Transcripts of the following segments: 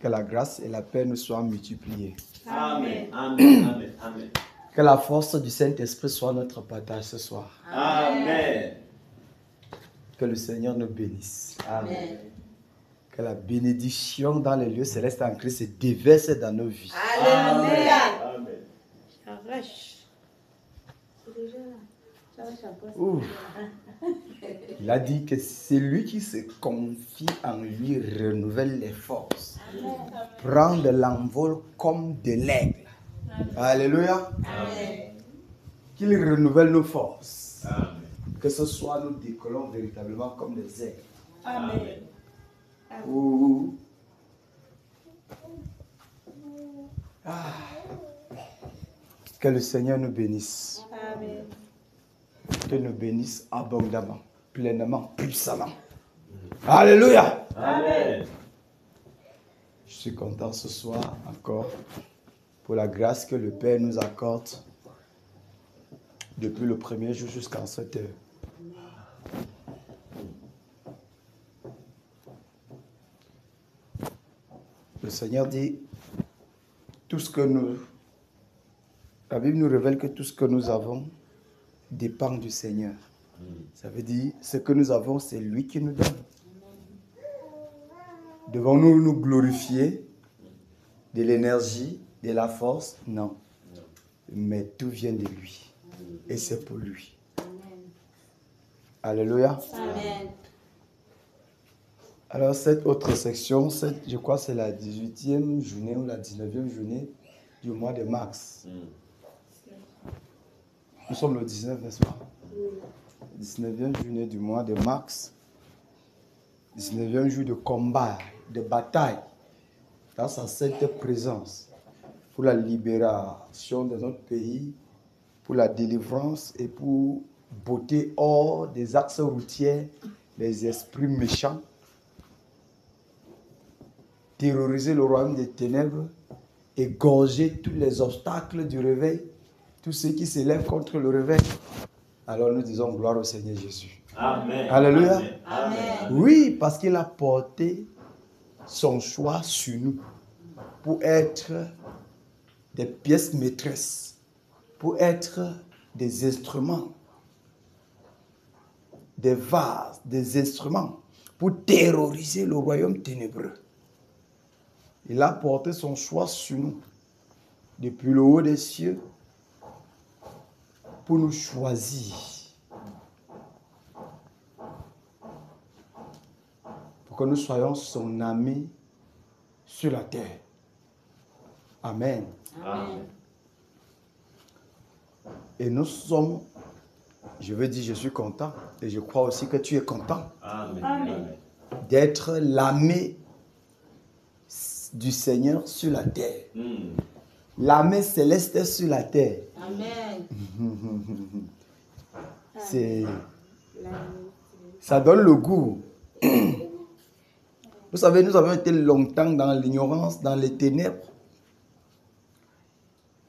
Que la grâce et la paix nous soient multipliées. Amen. Amen. Amen. Amen. Que la force du Saint-Esprit soit notre partage ce soir. Amen. Que le Seigneur nous bénisse. Amen. Que la bénédiction dans les lieux célestes en Christ se déverse dans nos vies. Alléluia. Amen. Ouh. Il a dit que celui qui se confie en lui renouvelle les forces. Prend de l'envol comme de l'aigle. Alléluia. Amen. Qu'il renouvelle nos forces. Amen. Que ce soit nous décollons véritablement comme des aigles. Amen. Ouh. Ah. Que le Seigneur nous bénisse. Amen. Que nous bénisse abondamment, pleinement, puissamment. Alléluia. Amen. Je suis content ce soir encore pour la grâce que le Père nous accorde depuis le premier jour jusqu'à cette heure. Le Seigneur dit, tout ce que nous... La Bible nous révèle que tout ce que nous avons dépend du Seigneur. Ça veut dire, ce que nous avons, c'est lui qui nous donne. Devons-nous nous glorifier de l'énergie, de la force? Non. Mais tout vient de lui. Et c'est pour lui. Alléluia. Amen. Alors cette autre section, je crois que c'est la 18e journée ou la 19e journée du mois de mars. Nous sommes le 19, n'est-ce pas? 19e journée du mois de mars. 19e jour de combat, de bataille. Dans sa sainte présence. Pour la libération de notre pays. Pour la délivrance et pour botter hors des axes routiers les esprits méchants. Terroriser le royaume des ténèbres. Égorger tous les obstacles du réveil. Tous ceux qui s'élèvent contre le réveil. Alors nous disons gloire au Seigneur Jésus. Amen. Alléluia. Amen. Amen. Oui, parce qu'il a porté son choix sur nous pour être des pièces maîtresses, pour être des instruments, des vases, des instruments, pour terroriser le royaume ténébreux. Il a porté son choix sur nous depuis le haut des cieux pour nous choisir. Pour que nous soyons son ami sur la terre. Amen. Amen. Et nous sommes, je veux dire, je suis content, et je crois aussi que tu es content Amen. d'être l'ami du Seigneur sur la terre. L'ami céleste sur la terre. Amen. Ça donne le goût. Vous savez, nous avons été longtemps dans l'ignorance, dans les ténèbres.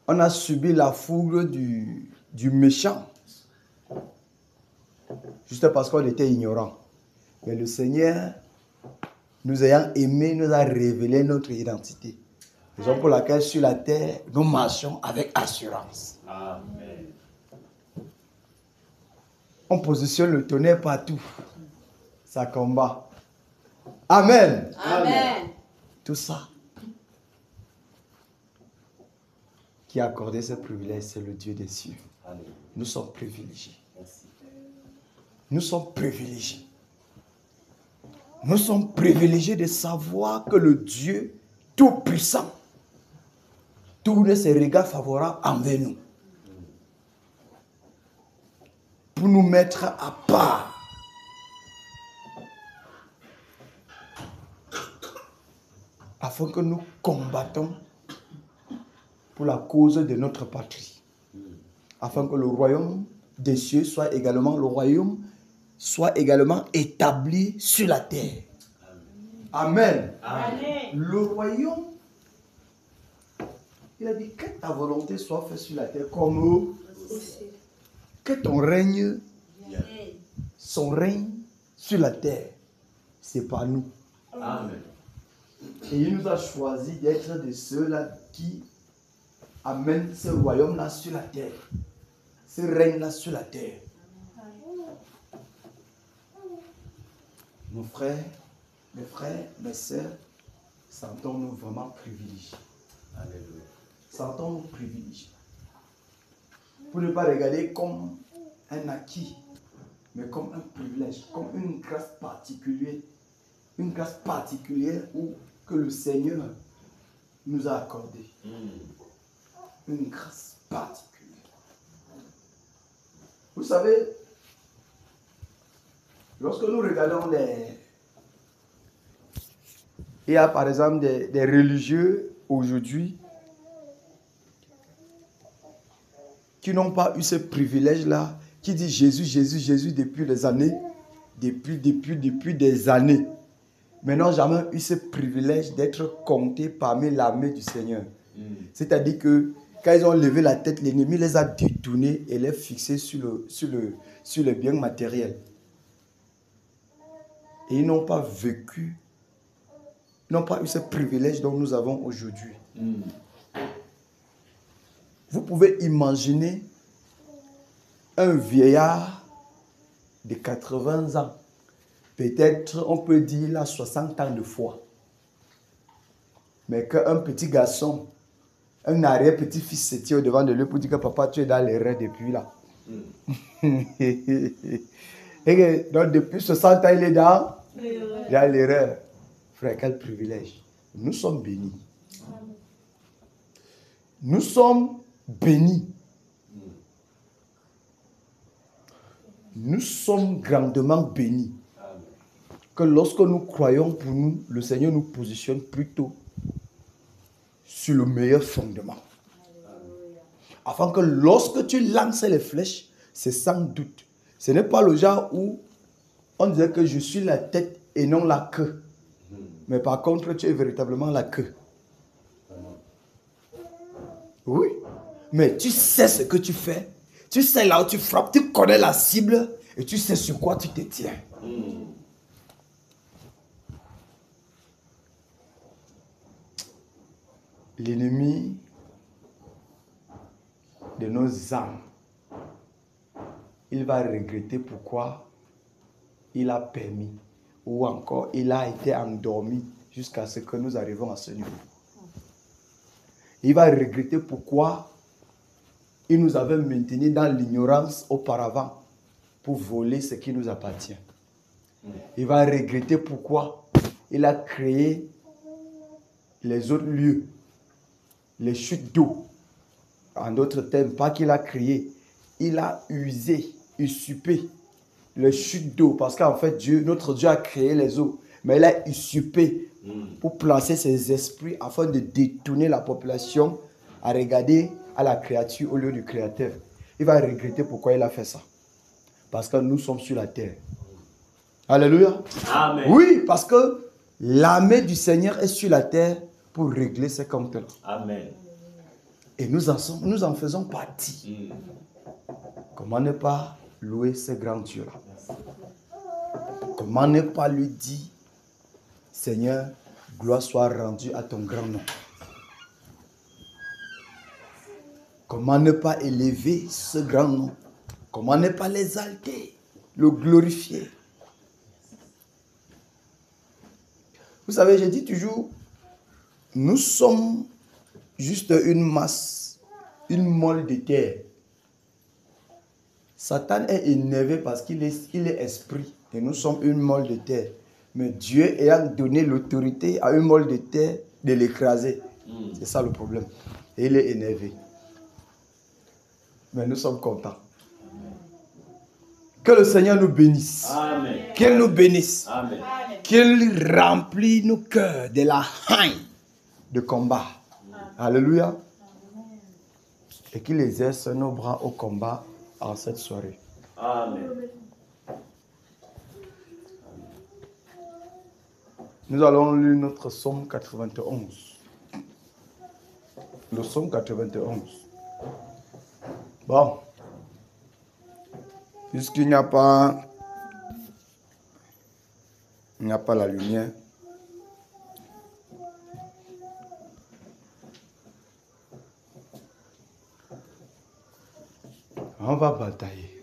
On a subi la foudre du méchant. Juste parce qu'on était ignorant. Mais le Seigneur, nous ayant aimés, nous a révélé notre identité. Raison pour laquelle sur la terre, nous marchons avec assurance. Amen. On positionne le tonnerre partout. Ça combat. Amen. Amen. Tout ça. Qui a accordé ce privilège, c'est le Dieu des cieux. Nous sommes privilégiés. Nous sommes privilégiés. Nous sommes privilégiés de savoir que le Dieu Tout-Puissant tourne ses regards favorables envers nous. Pour nous mettre à part. Afin que nous combattons pour la cause de notre patrie. Afin que le royaume des cieux soit également établi sur la terre. Amen. Amen. Le royaume, il a dit que ta volonté soit faite sur la terre comme que ton règne, son règne sur la terre. C'est pas nous. Amen. Et il nous a choisi d'être de ceux-là qui amènent ce royaume-là sur la terre. Ce règne-là sur la terre. Nos frères, mes sœurs, sentons-nous vraiment privilégiés. Alléluia. Sentons-nous privilégiés. Pour ne pas regarder comme un acquis, mais comme un privilège, comme une grâce particulière. Une grâce particulière que le Seigneur nous a accordée. Une grâce particulière. Vous savez, lorsque nous regardons il y a par exemple des religieux aujourd'hui qui n'ont pas eu ce privilège-là, qui disent Jésus, Jésus, Jésus depuis des années, depuis des années, mais n'ont jamais eu ce privilège d'être comptés parmi l'armée du Seigneur. C'est-à-dire que quand ils ont levé la tête, l'ennemi les a détournés et les fixés sur le bien matériel. Et ils n'ont pas vécu, n'ont pas eu ce privilège dont nous avons aujourd'hui. Vous pouvez imaginer un vieillard de 80 ans. Peut-être, on peut dire, il a 60 ans de foi. Mais qu'un petit garçon, un arrière-petit-fils se tient au-devant de lui pour dire que papa, tu es dans l'erreur depuis là. Et que, donc, depuis 60 ans, il est dans l'erreur. Frère, quel privilège. Nous sommes bénis. Nous sommes bénis. Nous sommes grandement bénis. Que lorsque nous croyons pour nous, le Seigneur nous positionne plutôt sur le meilleur fondement. Afin que lorsque tu lances les flèches, c'est sans doute. Ce n'est pas le genre où on disait que je suis la tête et non la queue. Mais par contre, tu es véritablement la queue. Oui. Mais tu sais ce que tu fais. Tu sais là où tu frappes, tu connais la cible et tu sais sur quoi tu te tiens. L'ennemi de nos âmes, il va regretter pourquoi il a permis ou encore il a été endormi jusqu'à ce que nous arrivons à ce niveau. Il va regretter pourquoi il nous avait maintenus dans l'ignorance auparavant pour voler ce qui nous appartient. Il va regretter pourquoi il a créé les autres lieux, les chutes d'eau. En d'autres termes, pas qu'il a créé, il a usé, usurpé les chutes d'eau. Parce qu'en fait, notre Dieu a créé les eaux, mais il a usurpé pour placer ses esprits afin de détourner la population à regarder à la créature au lieu du Créateur. Il va regretter pourquoi il a fait ça. Parce que nous sommes sur la terre. Alléluia. Amen. Oui, parce que l'armée du Seigneur est sur la terre pour régler ces comptes-là. Amen. Et nous en faisons partie. Comment ne pas louer ce grand Dieu-là? Comment ne pas lui dire, Seigneur, gloire soit rendue à ton grand nom. Comment ne pas élever ce grand nom? Comment ne pas l'exalter, le glorifier? Vous savez, je dis toujours, nous sommes juste une masse, une molle de terre. Satan est énervé parce qu'il est esprit et nous sommes une molle de terre. Mais Dieu ayant donné l'autorité à une molle de terre de l'écraser. C'est ça le problème. Et il est énervé. Mais nous sommes contents. Que le Seigneur nous bénisse. Amen. Qu'il nous bénisse. Amen. Qu'il remplisse nos cœurs de la haine de combat. Amen. Alléluia. Amen. Et qu'il exerce nos bras au combat en cette soirée. Amen. Nous allons lire notre psaume 91. Le psaume 91. Bon. Puisqu'il n'y a pas la lumière, On va batailler.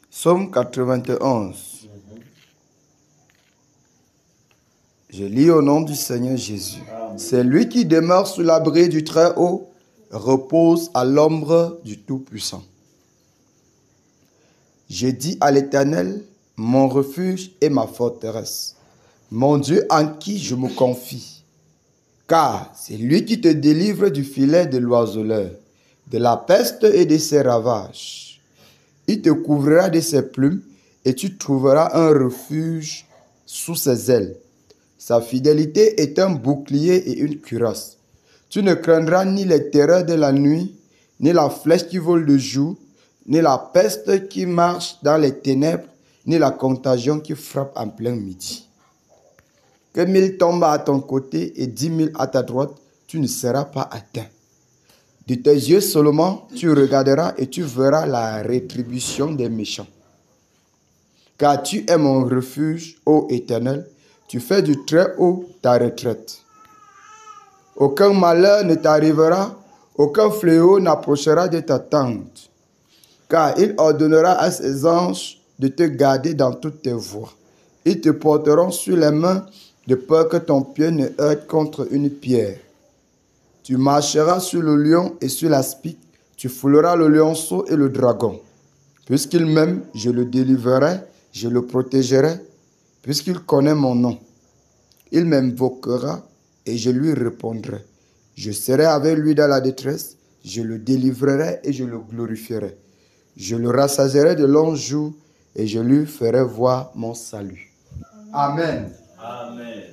Psaume 91. Je lis au nom du Seigneur Jésus. C'est lui qui demeure sous l'abri du Très-Haut, repose à l'ombre du Tout-Puissant. J'ai dit à l'Éternel, mon refuge et ma forteresse, mon Dieu en qui je me confie. Car c'est lui qui te délivre du filet de l'oiseleur, de la peste et de ses ravages. Il te couvrira de ses plumes et tu trouveras un refuge sous ses ailes. Sa fidélité est un bouclier et une cuirasse. Tu ne craindras ni les terreurs de la nuit, ni la flèche qui vole de jour, ni la peste qui marche dans les ténèbres, ni la contagion qui frappe en plein midi. Que 1000 tombent à ton côté et 10 000 à ta droite, tu ne seras pas atteint. De tes yeux seulement, tu regarderas et tu verras la rétribution des méchants. Car tu es mon refuge, ô Éternel, tu fais du Très-Haut ta retraite. Aucun malheur ne t'arrivera, aucun fléau n'approchera de ta tente. Car il ordonnera à ses anges de te garder dans toutes tes voies. Ils te porteront sur les mains de peur que ton pied ne heurte contre une pierre. Tu marcheras sur le lion et sur l'aspic, tu fouleras le lionceau et le dragon. Puisqu'il m'aime, je le délivrerai, je le protégerai, puisqu'il connaît mon nom. Il m'invoquera et je lui répondrai. Je serai avec lui dans la détresse, je le délivrerai et je le glorifierai. Je le rassasierai de longs jours et je lui ferai voir mon salut. Amen. Amen.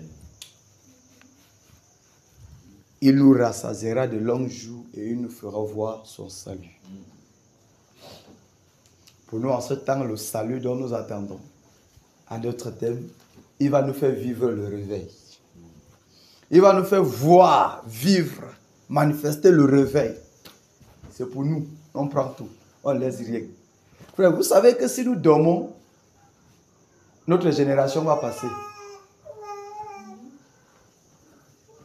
Il nous rassasiera de longs jours et il nous fera voir son salut. Pour nous, en ce temps, le salut dont nous attendons, en d'autres termes, il va nous faire vivre le réveil. Il va nous faire voir, vivre, manifester le réveil. C'est pour nous. On prend tout. On ne laisse rien. Frère, vous savez que si nous dormons, notre génération va passer.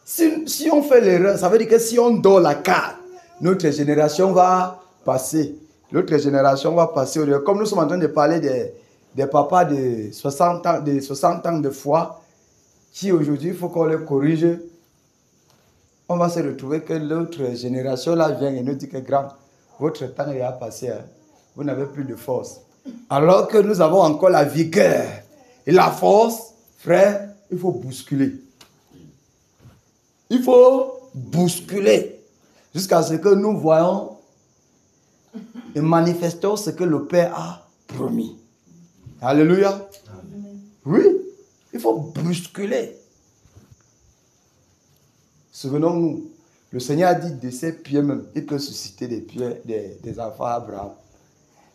Si on fait l'erreur, ça veut dire que si on dort la carte, notre génération va passer. L'autre génération va passer. Comme nous sommes en train de parler des papas de 60 ans de foi, qui aujourd'hui, il faut qu'on les corrige. On va se retrouver que l'autre génération là vient et nous dit que grand, votre temps est à passer. Hein. Vous n'avez plus de force. Alors que nous avons encore la vigueur et la force, frère, il faut bousculer. Il faut bousculer jusqu'à ce que nous voyons et manifestons ce que le Père a promis. Alléluia. Amen. Oui, il faut bousculer. Souvenons-nous, le Seigneur a dit de ses pieds même, il peut susciter des enfants à Abraham.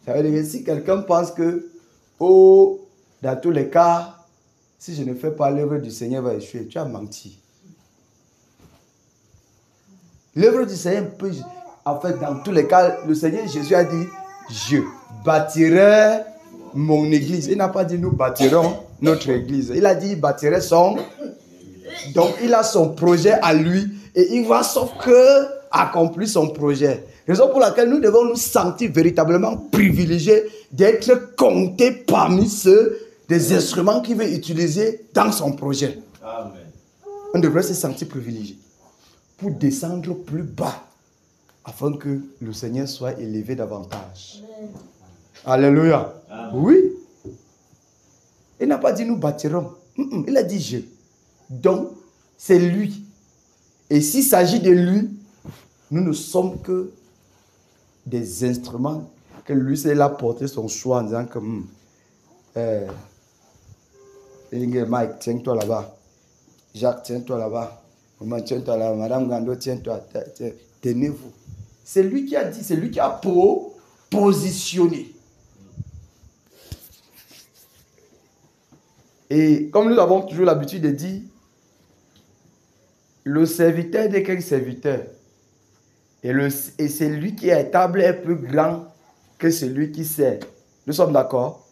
Ça veut dire que si quelqu'un pense que, dans tous les cas, si je ne fais pas l'œuvre du Seigneur va échouer, tu as menti. L'œuvre du Seigneur peut, en fait, dans tous les cas, le Seigneur Jésus a dit, je bâtirai mon église. Il n'a pas dit nous bâtirons notre église. Il a dit il bâtirait son. Donc il a son projet à lui et il va sauf que accomplir son projet. Raison pour laquelle nous devons nous sentir véritablement privilégiés d'être comptés parmi ceux des instruments qu'il veut utiliser dans son projet. Amen. On devrait se sentir privilégié pour descendre plus bas afin que le Seigneur soit élevé davantage. Amen. Alléluia. Amen. Oui. Il n'a pas dit nous bâtirons. Il a dit je. Donc, c'est lui. Et s'il s'agit de lui, nous ne sommes que des instruments que lui, c'est il a porté son choix en disant que Mike, tiens-toi là-bas. Jacques, tiens-toi là-bas. Maman, tiens-toi là-bas. Madame Gando, tiens-toi. Tenez-vous. C'est lui qui a dit, c'est lui qui a positionné. Et comme nous avons toujours l'habitude de dire, le serviteur n'est qu'un serviteur. Et c'est lui qui est établi est plus grand que celui qui sert. Nous sommes d'accord?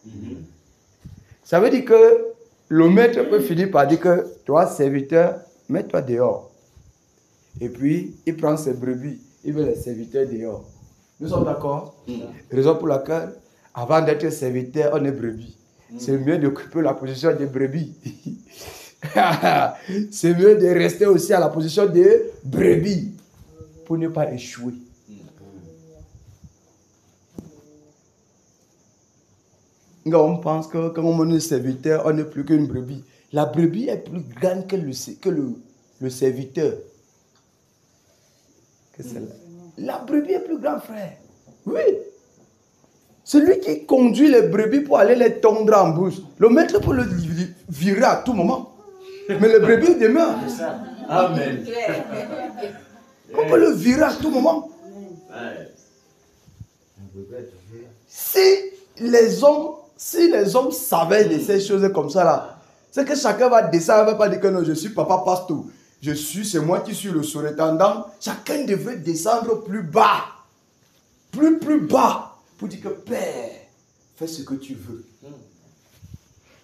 Ça veut dire que le maître peut finir par dire que toi, serviteur, mets-toi dehors. Et puis, il prend ses brebis, il veut les serviteurs dehors. Nous sommes d'accord? Raison pour laquelle, avant d'être serviteur, on est brebis. C'est mieux d'occuper la position des brebis. C'est mieux de rester aussi à la position des brebis pour ne pas échouer. On pense que quand on est serviteur, on n'est plus qu'une brebis. La brebis est plus grande que le serviteur. La brebis est plus grande, frère. Oui. Celui qui conduit les brebis pour aller les tondre en bouche. Le maître peut le virer à tout moment. Mais les brebis demeurent. Amen. On peut le virer à tout moment. Si les hommes savaient de ces choses comme ça là, c'est que chacun va descendre, ne va pas dire que non, je suis papa pasteur. C'est moi qui suis le surintendant. Chacun devrait descendre plus bas. Plus bas. Pour dire que Père, fais ce que tu veux.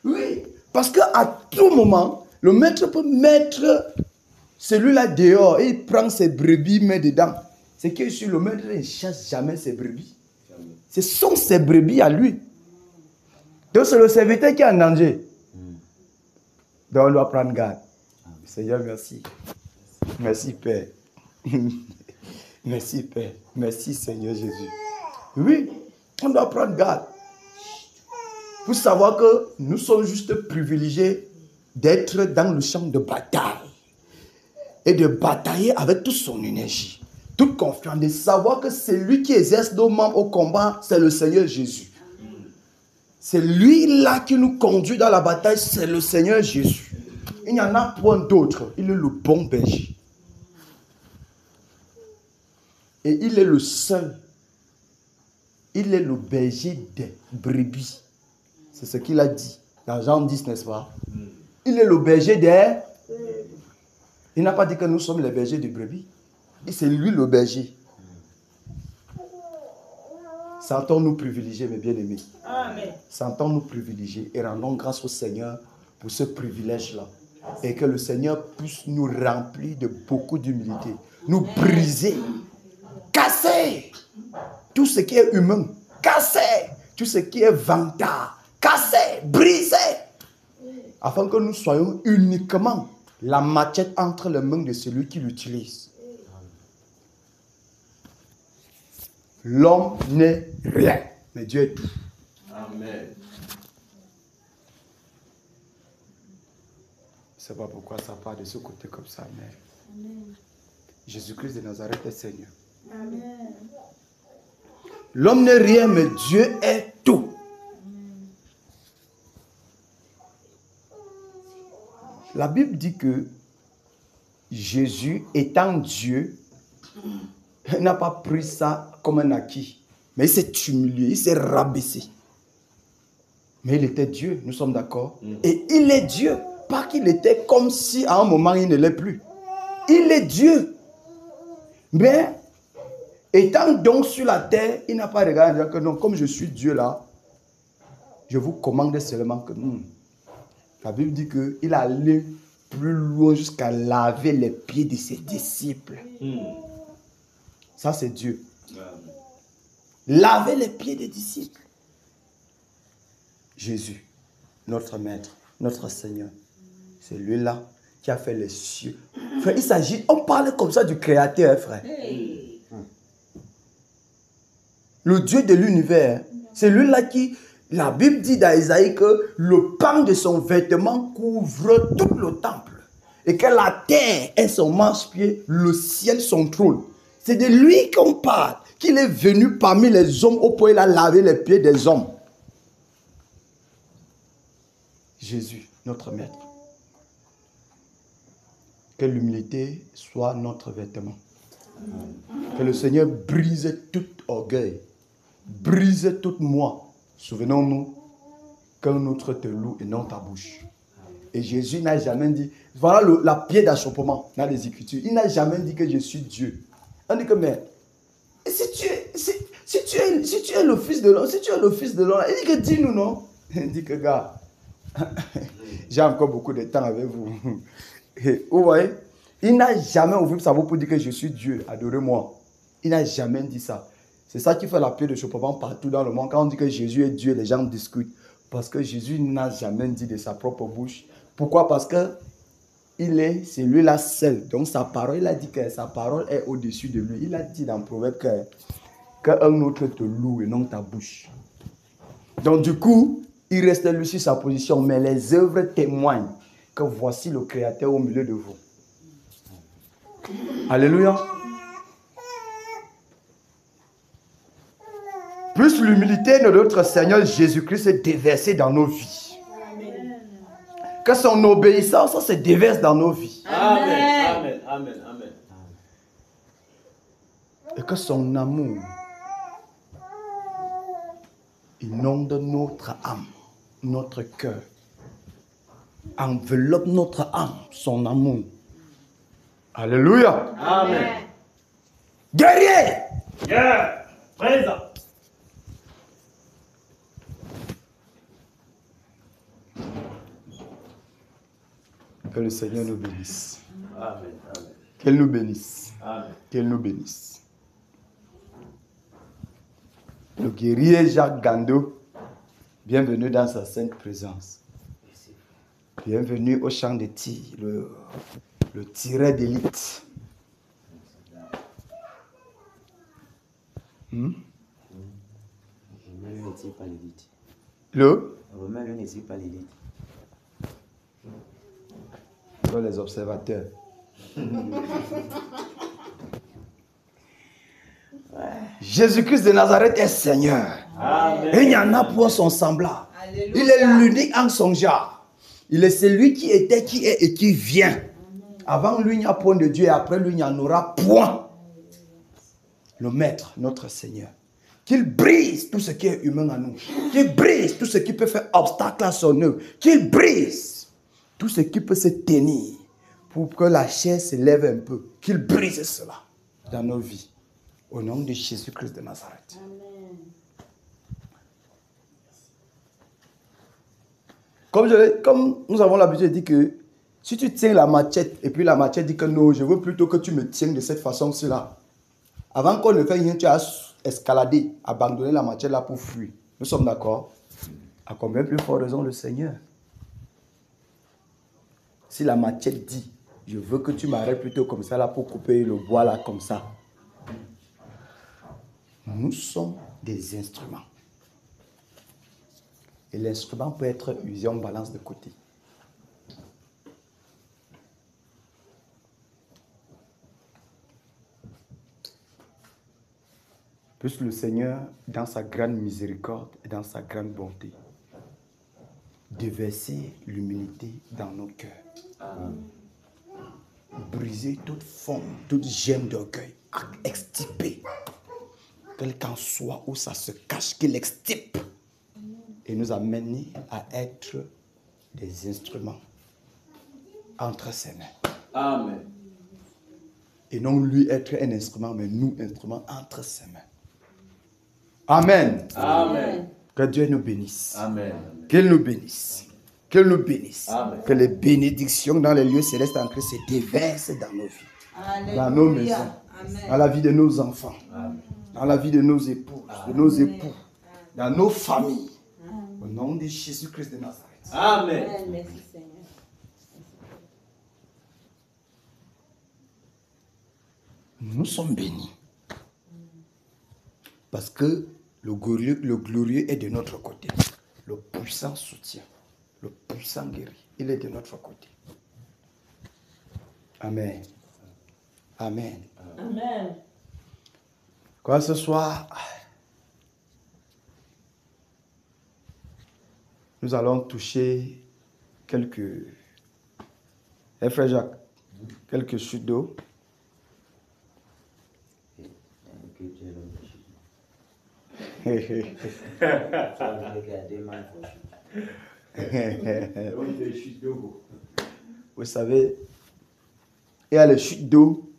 Oui, parce qu'à tout moment, le maître peut mettre celui-là dehors et il prend ses brebis, met dedans. C'est que sur le maître, il ne chasse jamais ses brebis. Ce sont ses brebis à lui. Donc c'est le serviteur qui est en danger. Donc on doit prendre garde. Seigneur, merci. Merci Père. Merci Père. Merci Seigneur Jésus. Oui, on doit prendre garde. Pour savoir que nous sommes juste privilégiés d'être dans le champ de bataille. Et de batailler avec toute son énergie. Toute confiance. De savoir que c'est lui qui exerce nos membres au combat, c'est le Seigneur Jésus. C'est lui là qui nous conduit dans la bataille, c'est le Seigneur Jésus. Il n'y en a point d'autre. Il est le bon berger. Et il est le seul. Il est le berger des brebis. C'est ce qu'il a dit dans Jean 10, n'est-ce pas? Il est le berger des... Il n'a pas dit que nous sommes les bergers des brebis. Et c'est lui le berger. Sentons-nous privilégiés, mes bien-aimés. Sentons-nous privilégiés et rendons grâce au Seigneur pour ce privilège-là. Et que le Seigneur puisse nous remplir de beaucoup d'humilité. Nous briser. Casser tout ce qui est humain. Casser tout ce qui est vantard. Casser, briser. Afin que nous soyons uniquement la machette entre les mains de celui qui l'utilise. L'homme n'est rien, mais Dieu est tout. Amen. Je ne sais pas pourquoi ça part de ce côté comme ça, mais Jésus-Christ de Nazareth est Seigneur. Amen. L'homme n'est rien, mais Dieu est tout. La Bible dit que Jésus, étant Dieu, n'a pas pris ça comme un acquis. Mais il s'est humilié, il s'est rabaissé. Mais il était Dieu, nous sommes d'accord? Et il est Dieu. Pas qu'il était comme si à un moment il ne l'est plus. Il est Dieu. Mais étant donc sur la terre, il n'a pas regardé que non, comme je suis Dieu là, je vous commande seulement que la Bible dit qu'il allait plus loin jusqu'à laver les pieds de ses disciples. Ça c'est Dieu. Laver les pieds des disciples. Jésus, notre Maître, notre Seigneur, c'est lui-là qui a fait les cieux. Frère, il s'agit, on parle comme ça du Créateur, frère. Le Dieu de l'univers, c'est lui-là qui, la Bible dit dans Isaïe que le pan de son vêtement couvre tout le temple. Et que la terre est son marche-pied, le ciel son trône. C'est de lui qu'on parle, qu'il est venu parmi les hommes au point où il a lavé les pieds des hommes. Jésus, notre Maître. Que l'humilité soit notre vêtement. Que le Seigneur brise tout orgueil, brise toute moi. Souvenons-nous qu'un autre te loue et non ta bouche. Et Jésus n'a jamais dit, voilà la pierre d'achoppement dans les Écritures. Il n'a jamais dit que je suis Dieu. On dit que, mais, si tu es le fils de l'homme, il dit que dis-nous non. Il dit que, gars, J'ai encore beaucoup de temps avec vous. Et vous voyez, il n'a jamais ouvert sa bouche pour dire que je suis Dieu, adorez-moi. Il n'a jamais dit ça. C'est ça qui fait la paix de Chopin partout dans le monde. Quand on dit que Jésus est Dieu, les gens discutent. Parce que Jésus n'a jamais dit de sa propre bouche. Pourquoi? Parce que c'est lui-là seul. Donc sa parole, il a dit que sa parole est au-dessus de lui. Il a dit dans Proverbe qu'un autre te loue et non ta bouche. Donc du coup, il reste lui sur sa position. Mais les œuvres témoignent que voici le Créateur au milieu de vous. Alléluia. Plus l'humilité de notre Seigneur Jésus-Christ est déversée dans nos vies. Amen. Que son obéissance se déverse dans nos vies. Amen. Amen. Amen. Amen. Et que son amour inonde notre âme, notre cœur. Enveloppe notre âme, son amour. Alléluia. Amen. Guerrier. Yeah. Présent. Que le Seigneur nous bénisse. Amen. Amen. Qu'elle nous bénisse. Amen. Qu'elle nous bénisse. Le guerrier Jacques Gando, bienvenue dans sa sainte présence. Bienvenue au champ de tir, le tireur d'élite. Romain ne tire pas l'élite. Romain ne tire pas l'élite. Sont les observateurs. Jésus-Christ de Nazareth est Seigneur. Amen. Et il y en a pour son semblable. Alléluia. Il est l'unique en son genre. Il est celui qui était, qui est et qui vient. Avant lui, il n'y a point de Dieu et après lui, il n'y en aura point. Le Maître, notre Seigneur. Qu'il brise tout ce qui est humain en nous. Qu'il brise tout ce qui peut faire obstacle à son œuvre. Qu'il brise tout ce qui peut se tenir pour que la chair se lève un peu. Qu'il brise cela dans nos vies. Au nom de Jésus-Christ de Nazareth. Amen. Comme nous avons l'habitude de dire que si tu tiens la machette et puis la machette dit que non, je veux plutôt que tu me tiennes de cette façon-là. Avant qu'on ne fasse rien, tu as escaladé, abandonné la machette là pour fuir. Nous sommes d'accord? À combien plus fort raison le Seigneur? Si la machette dit, je veux que tu m'arrêtes plutôt comme ça là pour couper le bois là comme ça. Nous sommes des instruments. Et l'instrument peut être usé, on balance de côté. Puisse le Seigneur, dans sa grande miséricorde et dans sa grande bonté, déverser l'humilité dans nos cœurs. Amen. Briser toute forme, toute gemme d'orgueil, extirper. Quel qu'en soit où ça se cache, qu'il extirpe. Et nous amener à être des instruments entre ses mains. Amen. Et non lui être un instrument, mais nous instruments entre ses mains. Amen. Amen. Que Dieu nous bénisse. Amen. Qu'il nous bénisse. Qu'il nous bénisse. Amen. Que les bénédictions dans les lieux célestes en Christ se déversent dans nos vies. Alléluia. Dans nos maisons. Amen. Dans la vie de nos enfants. Amen. Dans la vie de nos épouses, de nos époux. Dans nos familles. Au nom de Jésus-Christ de Nazareth. Amen. Amen. Merci Seigneur. Nous sommes bénis. Parce que le glorieux est de notre côté. Le puissant soutien. Le puissant guéri. Il est de notre côté. Amen. Amen. Amen. Quoi ce soir, nous allons toucher quelques... Frère Jacques, quelques chutes d'eau. Vous savez, il y a les chutes d'eau.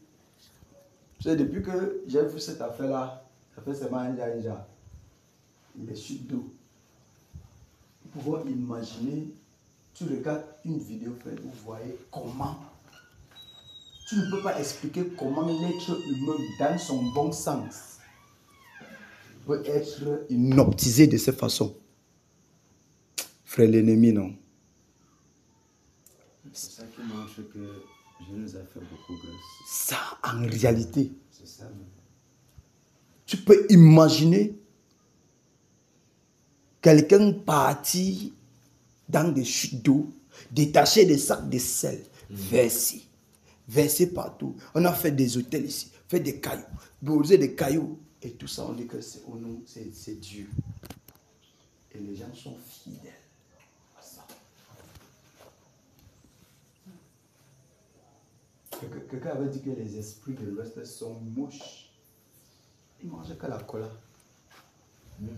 C'est depuis que j'ai vu cette affaire-là, ça fait seulement un jour. Les chutes d'eau. Nous pouvons imaginer Tu regardes une vidéo, frère, vous voyez comment. Tu ne peux pas expliquer comment l'être humain, dans son bon sens, peut être hypnotisé de cette façon. Frère, l'ennemi, non. C'est ça qui montre que Dieu nous a fait beaucoup grâce. Ça, en réalité, C'est ça. Même. tu peux imaginer quelqu'un parti dans des chutes d'eau, détacher des sacs de sel, versé partout. On a fait des hôtels ici, fait des cailloux, posé des cailloux. Et tout ça, on dit que c'est au nom, c'est Dieu. Et les gens sont fidèles à ça. Quelqu'un avait dit que les esprits de l'Ouest sont moches. Ils mangent que la cola. Ils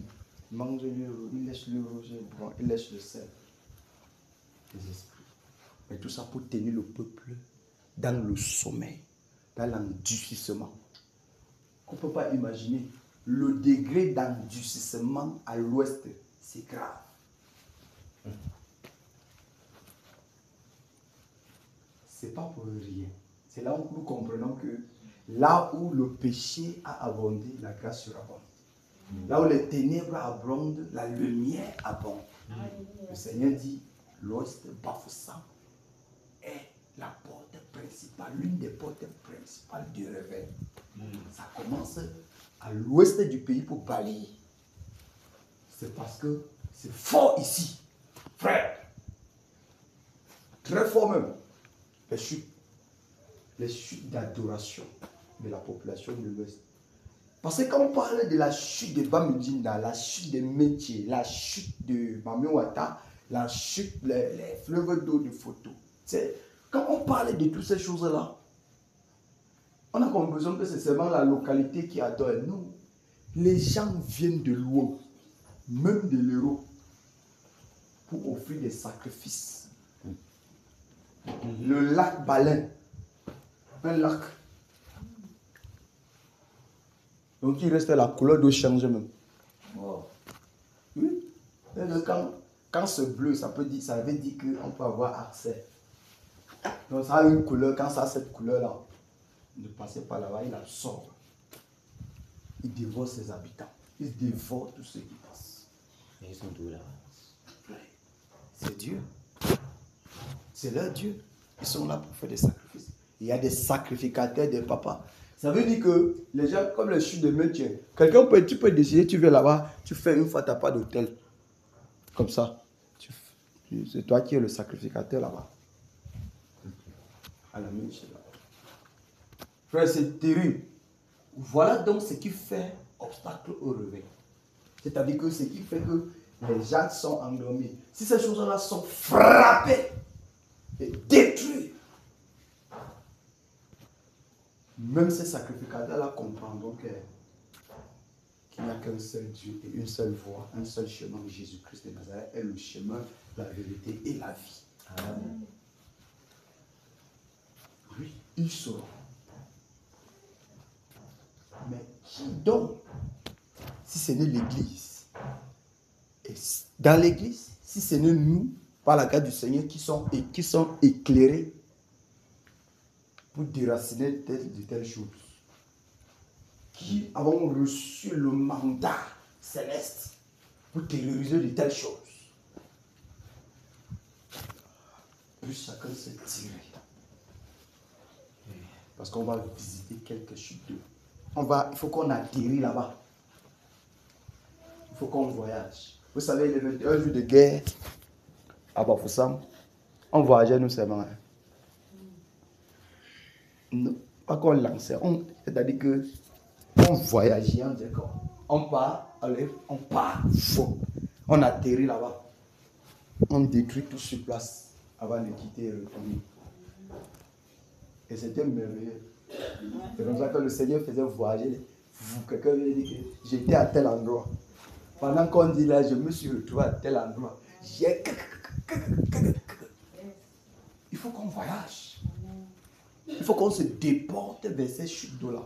mangent ils lèchent le rouge, ils lèchent le sel. Les esprits. Mais tout ça pour tenir le peuple dans le sommeil, dans l'endurcissement. On ne peut pas imaginer le degré d'endurcissement à l'Ouest, c'est grave. C'est pas pour rien. C'est là où nous comprenons que là où le péché a abondé, la grâce surabonde. Là où les ténèbres abondent, la lumière abonde. Le Seigneur dit, l'Ouest bafoussant est la porte principale, l'une des portes principales du réveil. Ça commence à l'ouest du pays pour balayer. C'est parce que c'est fort ici, frère. Très fort même. Les chutes d'adoration de la population de l'Ouest. Parce que quand on parle de la chute de Bamidjinda, la chute des métiers, la chute de Mamiwata, la chute, les fleuves d'eau de photo, quand on parle de toutes ces choses-là, on a comme besoin que c'est seulement la localité qui adore. Non, les gens viennent de loin, même de l'Europe, pour offrir des sacrifices. Le lac Baleine, un lac. Donc il reste la couleur d'eau change même. Oh. Oui. Quand c'est bleu, ça veut dire qu'on peut avoir accès. Donc ça a une couleur, quand ça a cette couleur-là, ne passez pas là-bas, il absorbe. Il dévore ses habitants. Il dévore tous ceux qui passent. Mais ils sont tous là. C'est Dieu. C'est leur Dieu. Ils sont là pour faire des sacrifices. Il y a des sacrificateurs des papas. Ça veut dire que les gens, comme les chutes de métier, tu peux décider, tu vas là-bas, tu fais une fois, tu n'as pas d'hôtel. Comme ça. C'est toi qui es le sacrificateur là-bas. À la Métier là. Frère, c'est terrible. Voilà donc ce qui fait obstacle au réveil. C'est-à-dire que ce qui fait que les gens sont endormis. Si ces choses-là sont frappées et détruites, même ces sacrificateurs-là comprendront qu'il n'y a qu'un seul Dieu et une seule voie, un seul chemin. Jésus-Christ de Nazareth est le chemin, la vérité et la vie. Amen. Oui, ils sauront. Mais qui donc, si ce n'est l'Église, et dans l'Église, si ce n'est nous, par la grâce du Seigneur, qui sont éclairés pour déraciner de telles choses, qui avons reçu le mandat céleste pour terroriser de telles choses, plus chacun se tirer. Parce qu'on va visiter quelques chutes d'eau. Il faut qu'on atterrit là-bas. Il faut qu'on voyage. Vous savez, les 21 jours de guerre à Bafoussam, on voyageait nous seulement. Non, pas qu'on lançait. C'est-à-dire qu'on voyageait, on part, allez, on part, faux. On atterrit là-bas. On détruit tout sur place avant de quitter et retourner. Et c'était merveilleux. C'est comme ça que le Seigneur faisait voyager. Quelqu'un vient dire que j'étais à tel endroit. Pendant qu'on dit là, je me suis retrouvé à tel endroit. Il faut qu'on voyage. Il faut qu'on se déporte vers ces chutes d'eau-là.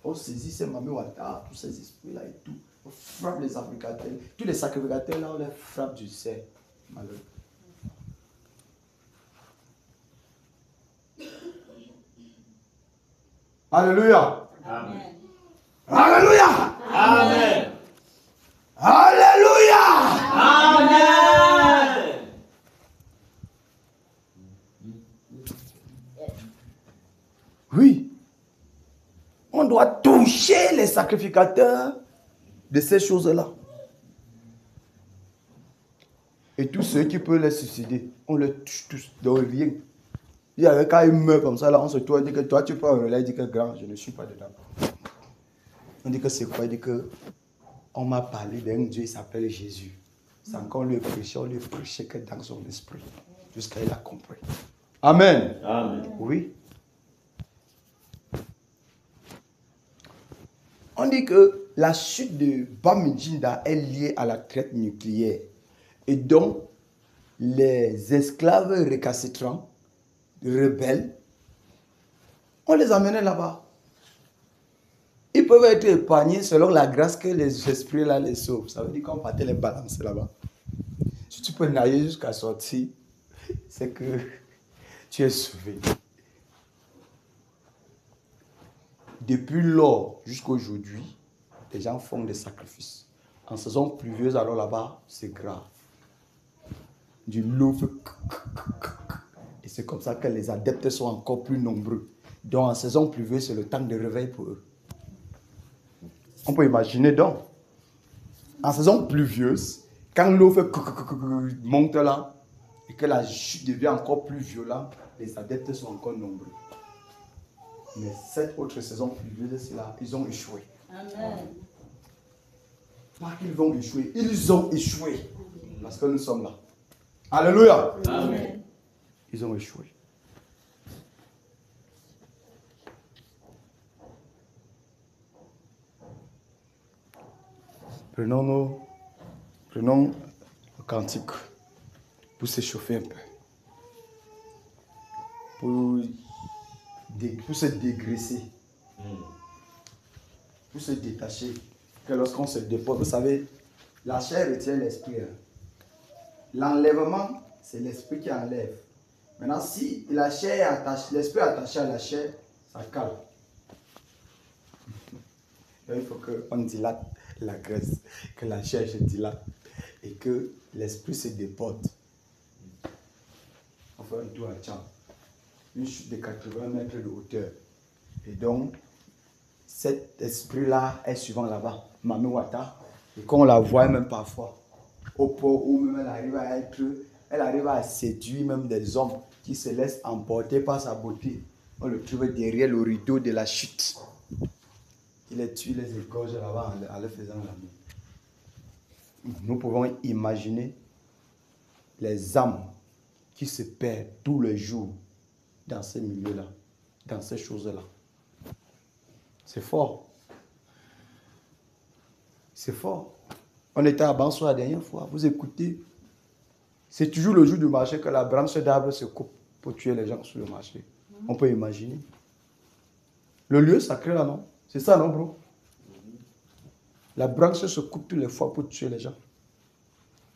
On saisit ces mamiwata, tous ces esprits-là et tout. On frappe les sacrificateurs. Tous les sacrificateurs là, on les frappe du cerf. Malheureux. Alléluia. Amen. Alléluia. Amen. Alléluia. Amen. Oui. On doit toucher les sacrificateurs de ces choses-là. Et tous ceux qui peuvent les suicider, on les touche tous, de rien. Il y a quand il meurt comme ça, là, on se tourne, il dit que toi tu prends un relais, il dit que grand, je ne suis pas dedans. On dit que c'est quoi? Il dit que on m'a parlé d'un Dieu, il s'appelle Jésus. C'est encore lui prêcher, on lui prêchait que dans son esprit, jusqu'à il a compris. Amen. Amen. Oui. On dit que la chute de Bamidjinda est liée à la traite nucléaire. Et donc, les esclaves récalcitrants, rebelles, on les amenait là-bas. Ils peuvent être épargnés selon la grâce que les esprits là les sauvent. Ça veut dire qu'on partait les balancer là-bas. Si tu peux nager jusqu'à sortir, c'est que tu es sauvé. Depuis lors jusqu'à aujourd'hui, les gens font des sacrifices. En saison pluvieuse, alors là-bas, c'est grave. Du loup fait... Et c'est comme ça que les adeptes sont encore plus nombreux. Donc en saison pluvieuse, c'est le temps de réveil pour eux. On peut imaginer donc. En saison pluvieuse, quand l'eau fait monte là, et que la chute devient encore plus violente, les adeptes sont encore nombreux. Mais cette autre saison pluvieuse, là, ils ont échoué. Amen. Pas qu'ils vont échouer, ils ont échoué. Parce que nous sommes là. Alléluia. Amen. Ils ont échoué. Prenons le cantique pour s'échauffer un peu. Pour se dégraisser. Pour se détacher. Que lorsqu'on se dépose, vous savez, la chair retient l'esprit. L'enlèvement, c'est l'esprit qui enlève. Maintenant, si la chair est attachée, l'esprit est attaché à la chair, ça cale. Il faut qu'on dilate la graisse, que la chair se dilate et que l'esprit se déporte. On fait un tour à Tchad. Une chute de 80 mètres de hauteur. Et donc, cet esprit-là est souvent là-bas, Mami Wata, et qu'on la voit même parfois, au point où même elle arrive à séduire même des hommes qui se laissent emporter par sa beauté. On le trouve derrière le rideau de la chute. Il les tue, les égorge là-bas en le faisant l'amour. Nous pouvons imaginer les âmes qui se perdent tous les jours dans ces milieux-là, dans ces choses-là. C'est fort. C'est fort. On était à Banso la dernière fois. Vous écoutez. C'est toujours le jour du marché que la branche d'arbre se coupe pour tuer les gens sur le marché. On peut imaginer. Le lieu sacré là, non? C'est ça, non, bro? La branche se coupe toutes les fois pour tuer les gens.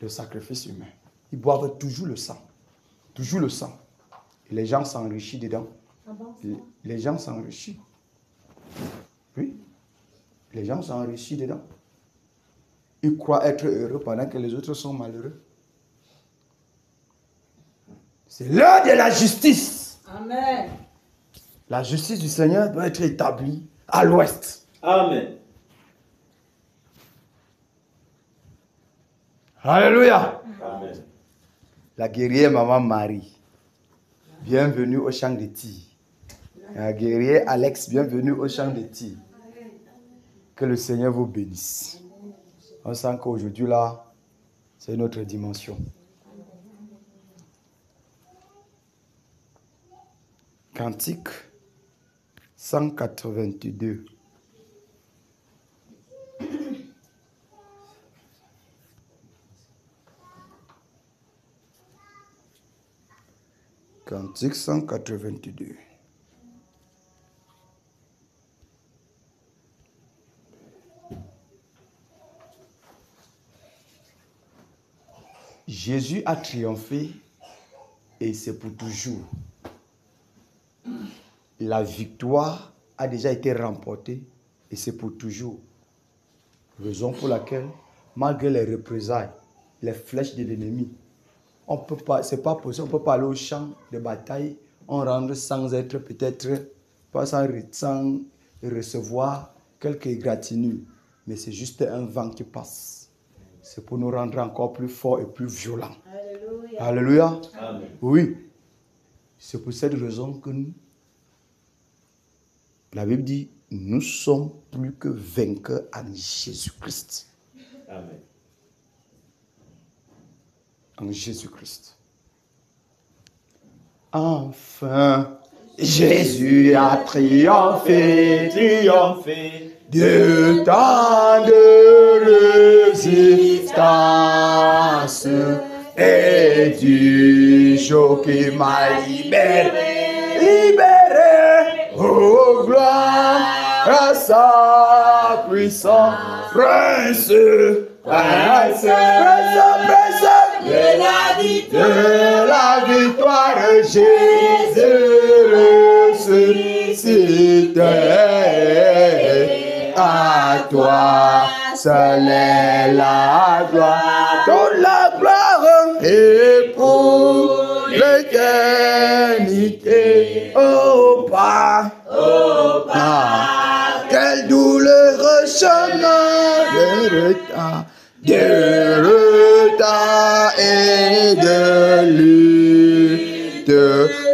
Le sacrifice humain. Ils boivent toujours le sang. Toujours le sang. Et les gens s'enrichissent dedans. Les gens s'enrichissent. Oui. Les gens s'enrichissent dedans. Ils croient être heureux pendant que les autres sont malheureux. C'est l'heure de la justice. Amen. La justice du Seigneur doit être établie à l'ouest. Amen. Alléluia. Amen. La guerrière Maman Marie, bienvenue au champ de tir. La guerrière Alex, bienvenue au champ de tir. Que le Seigneur vous bénisse. On sent qu'aujourd'hui là, c'est une autre dimension. Cantique 182. Cantique 182. Jésus a triomphé et c'est pour toujours. La victoire a déjà été remporté et c'est pour toujours. Raison pour laquelle, malgré les représailles, les flèches de l'ennemi, on peut pas, c'est pas possible, on peut pas aller au champ de bataille, on rentre sans être peut-être, pas sans recevoir quelques égratignures, mais c'est juste un vent qui passe. C'est pour nous rendre encore plus forts et plus violents. Alléluia. Alléluia. Amen. Oui. C'est pour cette raison que nous, la Bible dit, nous sommes plus que vainqueurs en Jésus-Christ. Amen. En Jésus-Christ. Enfin, Jésus a triomphé, triomphé de tant de résistance et du joug qui m'a libéré, libéré, oh gloire à sa puissance, prince, prince, prince, De la victoire. de la victoire, Jésus ressuscité. À toi, seule est la gloire, toute la gloire et pour l'éternité. Oh Père, quel douloureux chemin de retard et de lutte.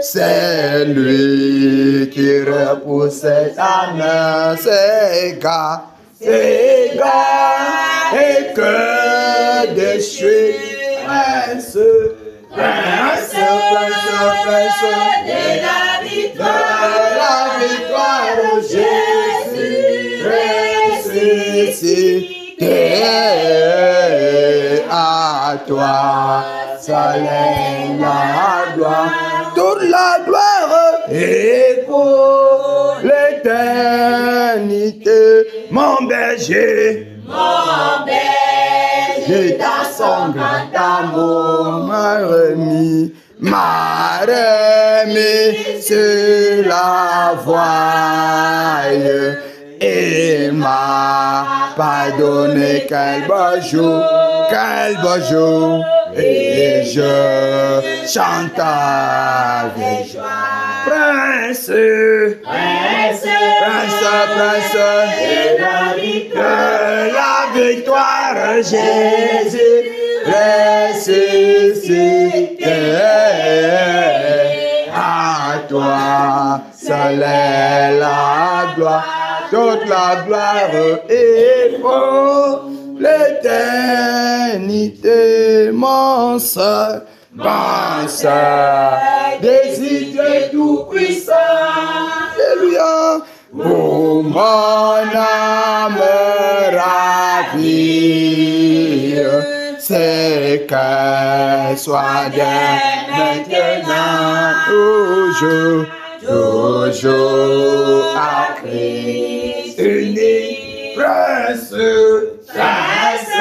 C'est lui qui repousse cette âme, c'est gars, et que déchue, prince, prince, prince, De la de victoire. la victoire, Jésus ressuscité. À toi, seule est la gloire, toute la gloire et pour l'éternité. Mon berger, et dans son grand amour m'a remis sur la voie et m'a pardonné. Quel beau jour, et je chante avec joie. Prince, prince, De la de victoire. la victoire, Jésus ressuscité. À toi, seule est la gloire, toute la gloire est pour l'éternité. Mon seul, désir tout-puissant. Alléluia. Pour mon âme ravie, c'est qu'elle soit dès maintenant, toujours, toujours à Christ uni, prince, prince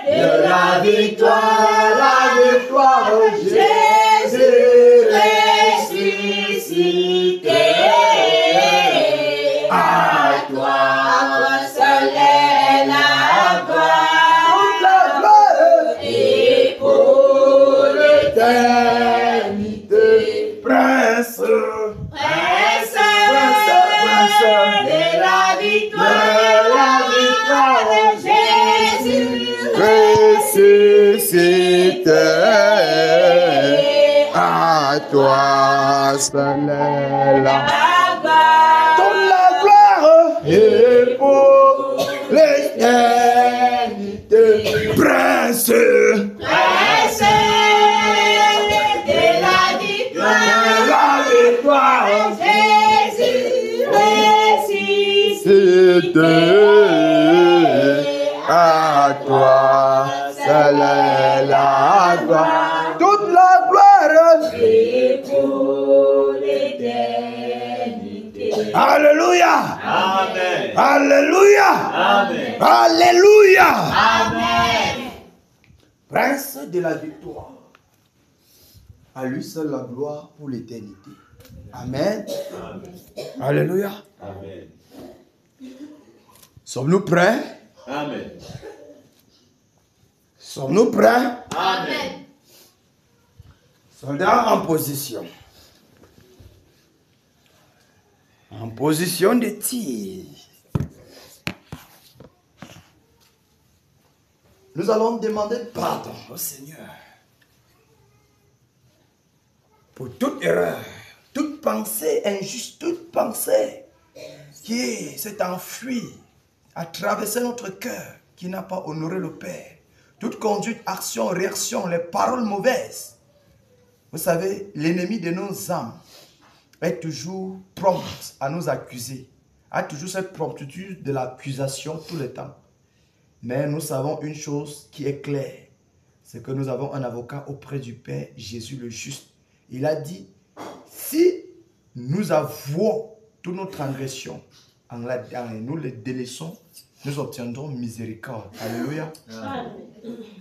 de la victoire, Jésus ressuscité. À toi, Seule est la gloire. toute la gloire Et pour l'éternité. Prince, Prince. prince, De la victoire. Jésus ressuscité. À toi, seule est la toute la gloire et pour l'éternité. Prince, Prince de la victoire. Jésus ressuscité. à toi, seule est la gloire, toute la gloire. Et pour l'éternité. Alléluia, Amen. alléluia, Amen. alléluia. Amen. Prince de la victoire, à lui seul la gloire pour l'éternité. Amen. Amen. Alléluia. Amen. Sommes-nous prêts? Amen. Sommes-nous prêts? Amen. Soldats en position. En position de tir. Nous allons demander pardon au Seigneur pour toute erreur, toute pensée injuste, toute pensée qui s'est enfuie, a traversé notre cœur, qui n'a pas honoré le Père. Toute conduite, action, réaction, les paroles mauvaises. Vous savez, l'ennemi de nos âmes est toujours prompt à nous accuser, a toujours cette promptitude de l'accusation tout le temps. Mais nous savons une chose qui est claire, c'est que nous avons un avocat auprès du Père, Jésus le juste. Il a dit, si nous avouons toutes nos transgressions, et nous les délaissons, nous obtiendrons miséricorde. Alléluia.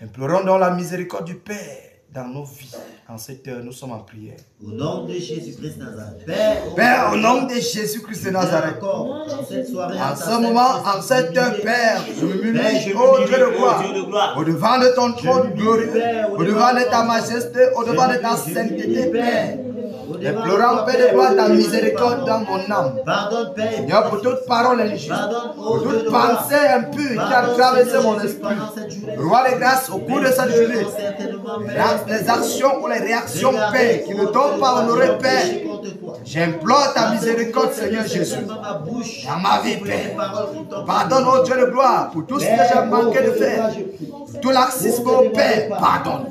Implorons donc la miséricorde du Père dans nos vies. En cette heure, nous sommes en prière. Au nom de Jésus-Christ de Nazareth. Père, au nom de Jésus-Christ de Nazareth. En ce moment, en cette heure, Père, je me munis, ô Dieu de gloire, au devant de ton trône glorieux, au devant de ta majesté, au devant de ta sainteté, Père. Implorant, Père de gloire, ta miséricorde dans mon âme. Pardonne, Père. Seigneur, pour toute parole injuste, pour toute pensée impure qui a traversé mon esprit. Roi de grâce, au cours de cette journée, les actions ou les réactions, Père, qui ne t'ont pas honoré, Père. J'implore ta miséricorde, Seigneur Jésus, dans ma vie, Père. Pardonne, ô Dieu de gloire, pour tout ce que j'ai manqué de faire. Tout laxisme, ô Père, pardonne.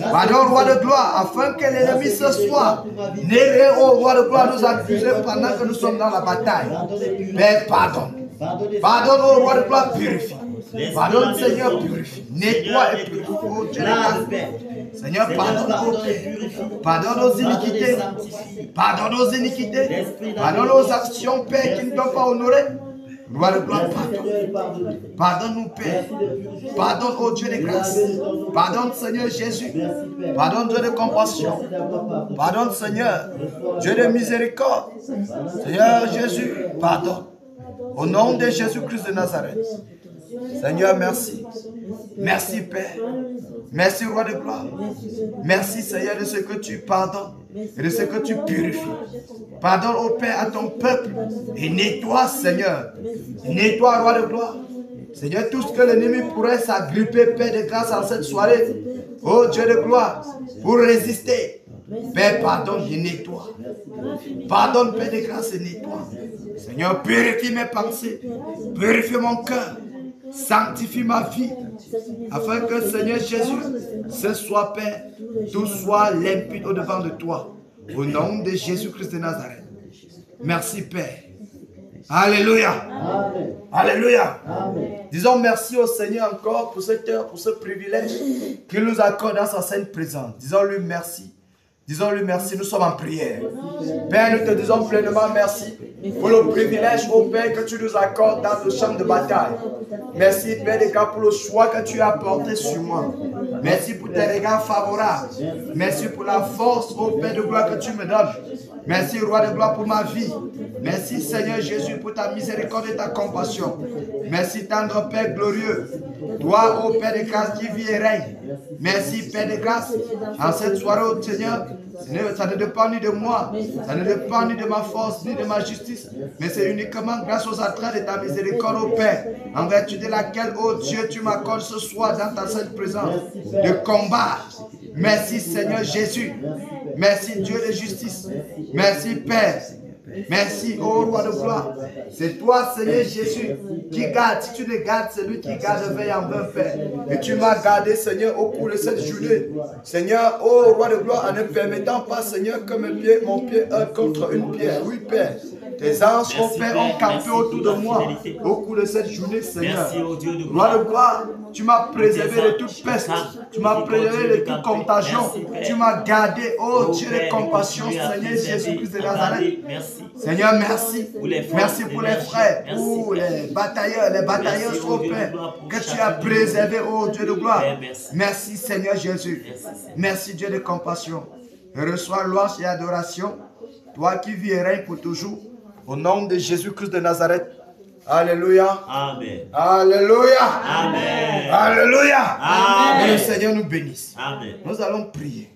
Pardonne, Roi de gloire, afin que l'ennemi ce soir n'ait au Roi de gloire nous accuser pendant que nous sommes dans la bataille. Père, pardonne. Pardonne, ô Roi de gloire, purifie. Pardonne, Seigneur, purifie. Nettoie et purifie, ô Dieu de grâce. Seigneur, pardonne, ô Père. Pardonne nos iniquités. Pardonne nos iniquités. Pardonne nos actions, Père, qui ne t'ont pas honoré. Roi de gloire, pardonne. Pardonne-nous, Père. Pardonne, ô Dieu de grâce. Pardonne, Seigneur Jésus. Pardonne, Dieu de compassion. Pardonne, Seigneur. Dieu de miséricorde. Seigneur Jésus, pardonne. Au nom de Jésus-Christ de Nazareth. Seigneur, merci. Merci, Père. Merci, Roi de gloire. Merci, Seigneur, de ce que tu pardonnes et de ce que tu purifies. Pardonne, ô Père, à ton peuple et nettoie, Seigneur. Nettoie, Roi de gloire. Seigneur, tout ce que l'ennemi pourrait s'agripper, Père de grâce, en cette soirée, ô Dieu de gloire, pour résister. Père, pardonne et nettoie. Pardonne, Père de grâce, et nettoie. Seigneur, purifie mes pensées, purifie mon cœur, sanctifie ma vie, afin que, Seigneur Jésus, ce soit, Père, tout soit limpide au-devant de toi. Au nom de Jésus-Christ de Nazareth. Merci, Père. Alléluia. Amen. Alléluia. Amen. Disons merci au Seigneur encore pour cette heure, pour ce privilège qu'il nous accorde dans sa sainte présence. Disons-lui merci. Disons-lui merci, nous sommes en prière. Père, nous te disons pleinement merci pour le privilège, ô Père, que tu nous accordes dans le champ de bataille. Merci, Père de grâce, pour le choix que tu as porté sur moi. Merci pour tes regards favorables. Merci pour la force, ô Père de gloire, que tu me donnes. Merci, Roi de gloire, pour ma vie. Merci, Seigneur Jésus, pour ta miséricorde et ta compassion. Merci, tendre Père glorieux. Toi, ô Père de grâce, qui vis et règne. Merci, Père de grâce. En cette soirée, ô Seigneur, ça ne dépend ni de moi, ça ne dépend ni de ma force, ni de ma justice, mais c'est uniquement grâce aux attraits de ta miséricorde, ô Père, en vertu de laquelle, ô Dieu, tu m'accordes ce soir dans ta sainte présence de combat. Merci, Seigneur Jésus. Merci, Dieu de justice. Merci, Père. Merci, ô Roi de gloire. C'est toi, Seigneur Jésus, qui garde. Si tu ne gardes, c'est lui qui garde, veille en vain, Père. Et tu m'as gardé, Seigneur, au cours de cette journée. Seigneur, ô Roi de gloire, en ne permettant pas, Seigneur, que mon pied heurte contre une pierre. Oui, Père. Tes anges, ô Père, ont campé autour de moi au cours de cette journée, Seigneur. Roi de gloire, tu m'as préservé de toute peste. Tu m'as préservé de toute contagion. Tu m'as gardé, ô Dieu de compassion, Seigneur Jésus-Christ de Nazareth. Seigneur, merci. Merci pour les frères, pour les batailleurs, ô Père, que tu as préservé, ô Dieu de gloire. Merci, Seigneur Jésus. Merci, Dieu de compassion. Je reçois louange et adoration toi qui vis et règnes pour toujours, au nom de Jésus-Christ de Nazareth. Alléluia. Amen. Alléluia. Amen. Alléluia. Amen. Que le Seigneur nous bénisse. Amen. Nous allons prier.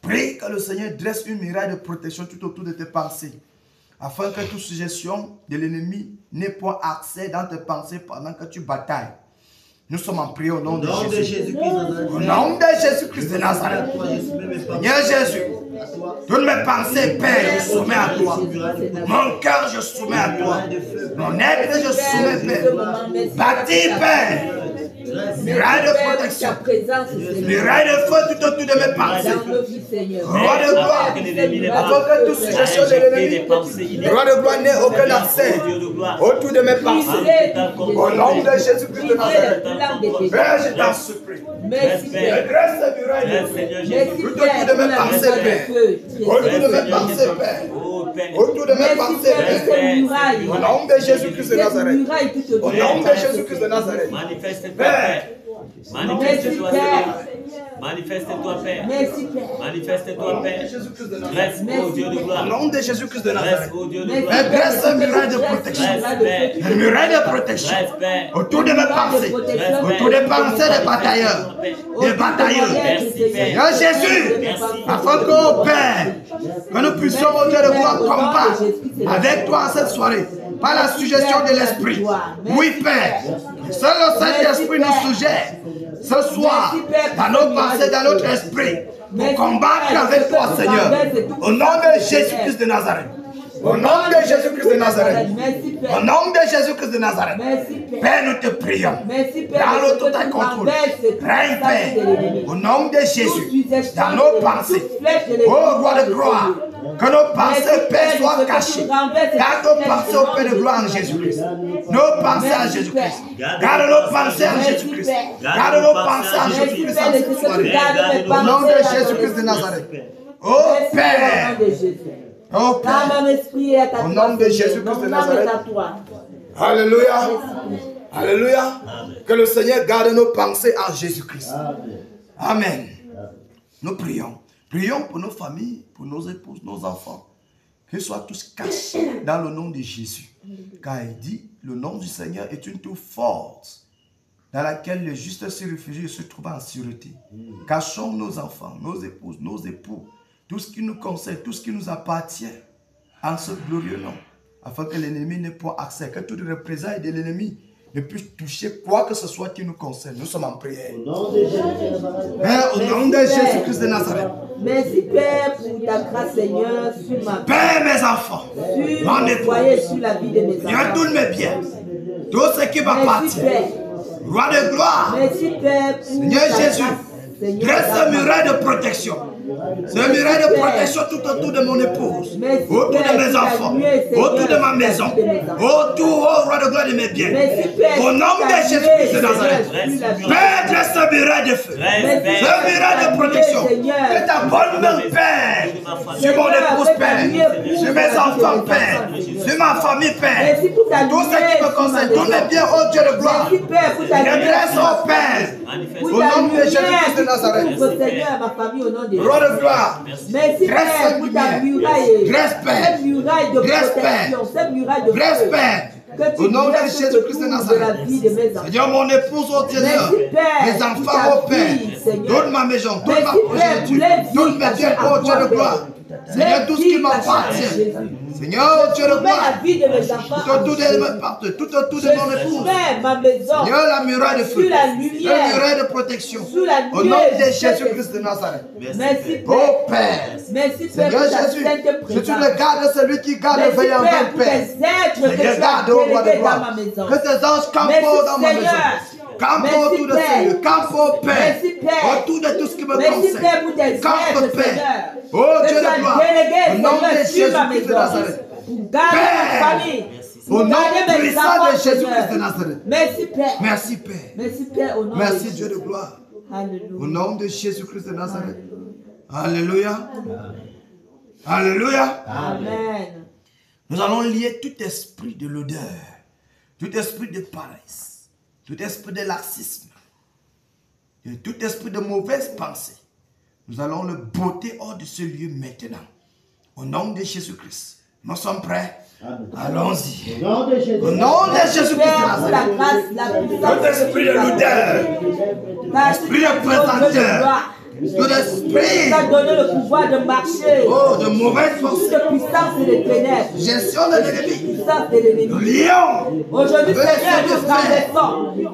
Prie que le Seigneur dresse une muraille de protection tout autour de tes pensées, afin que toute suggestion de l'ennemi n'ait point accès dans tes pensées pendant que tu batailles. Nous sommes en prière au nom de Jésus. Au nom de Jésus-Christ de Nazareth. Seigneur Jésus, toutes mes pensées, Père, je soumets à toi. Mon cœur, je soumets à toi. Mon être, je soumets, Père. Bâti, Père. Muraille de protection. Muraille de feu tout autour de mes pensées. Roi de gloire. Afin que toute suggestion de l'ennemi, roi de gloire, n'ait aucun accès autour de mes pensées. Au nom de Jésus-Christ de Nazareth. Père, je t'en supplie. Merci, Père. Dresse la muraille tout autour de mes pensées, Père. Autour de mes pensées, Père. Autour de mes pensées, Père. Au nom de Jésus-Christ de Nazareth. Au nom de Jésus-Christ de Nazareth. Manifeste-toi, Père. Manifeste-toi, Seigneur. Manifeste-toi, Père. Manifeste-toi, Père. Reste au Dieu de gloire. Au nom de Jésus-Christ de Nazareth. Reste au Dieu de gloire. Dresse un muraille de protection. Un muraille de protection. Autour de mes pensées. Autour des pensées des batailleurs. Des batailleurs. Seigneur Jésus. Afin que, Père, que nous puissions, au Dieu de gloire, combattre avec toi cette soirée. Par la suggestion de l'Esprit. Oui, Père. Seul le Saint-Esprit nous suggère ce soir dans nos pensées, dans notre esprit, pour combattre avec toi, Seigneur. Au nom de Jésus-Christ de Nazareth. Au nom de Jésus-Christ de Nazareth. Au nom de Jésus-Christ de Nazareth. Père, nous te prions. Dans le total contrôle. Règne, Père. Au nom de Jésus. Dans nos pensées. Oh, roi de gloire. Que nos pensées, Père, soient cachées. Garde nos pensées au Père de gloire en Jésus-Christ. Nos pensées en Jésus-Christ. Garde nos pensées en Jésus-Christ. Garde nos pensées en Jésus-Christ en cette soirée. Au nom de Jésus-Christ de Nazareth. Oh Père. Oh Père. Au nom de Jésus-Christ de Nazareth. Alléluia. Alléluia. Que le Seigneur garde nos pensées en Jésus-Christ. Amen. Nous prions. Prions pour nos familles, pour nos épouses, nos enfants. Qu'ils soient tous cachés dans le nom de Jésus. Car il dit, le nom du Seigneur est une tour forte dans laquelle les justes se réfugient et se trouvent en sûreté. Cachons nos enfants, nos épouses, nos époux, tout ce qui nous concerne, tout ce qui nous appartient en ce glorieux nom. Afin que l'ennemi n'ait pas accès, que toute représailles de l'ennemi ne puisse toucher quoi que ce soit qui nous concerne. Nous sommes en prière. Au nom de Jésus-Christ de Nazareth. Merci Père pour ta grâce Seigneur sur ma vie. Père, mes enfants, mon épouse, sur la vie de mes enfants. tous mes biens, tout ce qui m'appartient. Roi de gloire. Merci Père pour Seigneur Jésus, dresse un muraille de protection. C'est un muraille de protection tout autour de mon épouse, autour de mes enfants, autour de ma maison, autour, oh roi de gloire, de mes biens. Au nom de Jésus-Christ de Nazareth, Père, dresse un muraille de feu, un muraille de protection. Que ta bonne main, Père, sur mon épouse, Père, sur mes enfants, Père, sur ma famille, Père, tout ce qui me concerne, tous mes biens, oh Dieu de gloire. Dresse, oh Père, au nom de Jésus-Christ de Nazareth. Roi de gloire, merci Père pour ta muraille, cette muraille de protection, cette muraille de respect. Au nom de Jésus-Christ de Nazareth. Seigneur, mon épouse, oh Dieu, mes enfants, oh Père, donne ma maison, donne ma progéniture, donne mes biens, oh Dieu de gloire. Seigneur, tout ce qui m'appartient. Seigneur, oh Dieu de gloire, tout autour de mon épouse. Seigneur, la muraille de feu, la muraille de protection. Au nom de Jésus-Christ de Nazareth. Oh Père, Seigneur Jésus, que tu regardes celui qui garde le veillant en Père. Seigneur, garde au roi de gloire. Que tes anges campent dans ma maison. Campe autour de Seigneur, campe au Père, autour de tout ce qui me concerne. Campe Père, oh Dieu de gloire, au nom de Jésus-Christ de Nazareth. Père, au nom puissant de Jésus-Christ de Nazareth. Merci Père. Merci Père. Merci Père, au nom merci Dieu de gloire. Alléluia. Au nom de Jésus-Christ de Nazareth. Alléluia. Alléluia. Amen. Nous allons lier tout esprit de l'odeur, tout esprit de paresse, tout esprit de laxisme, et tout esprit de mauvaise pensée. Nous allons le botter hors de ce lieu maintenant. Au nom de Jésus-Christ. Nous sommes prêts. Allons-y. Au nom de Jésus. Au nom de Jésus-Christ. Père, pour la grâce, la puissance, Notre esprit de l'auteur. Esprit de présenteur. Tout esprit. Tu as donné le pouvoir de marcher. Oh, de mauvaises forces. Toute puissance et des ténèbres. Gestion de l'ennemi. Puissance de l'ennemi. Lion. Aujourd'hui, Seigneur, nous traversons.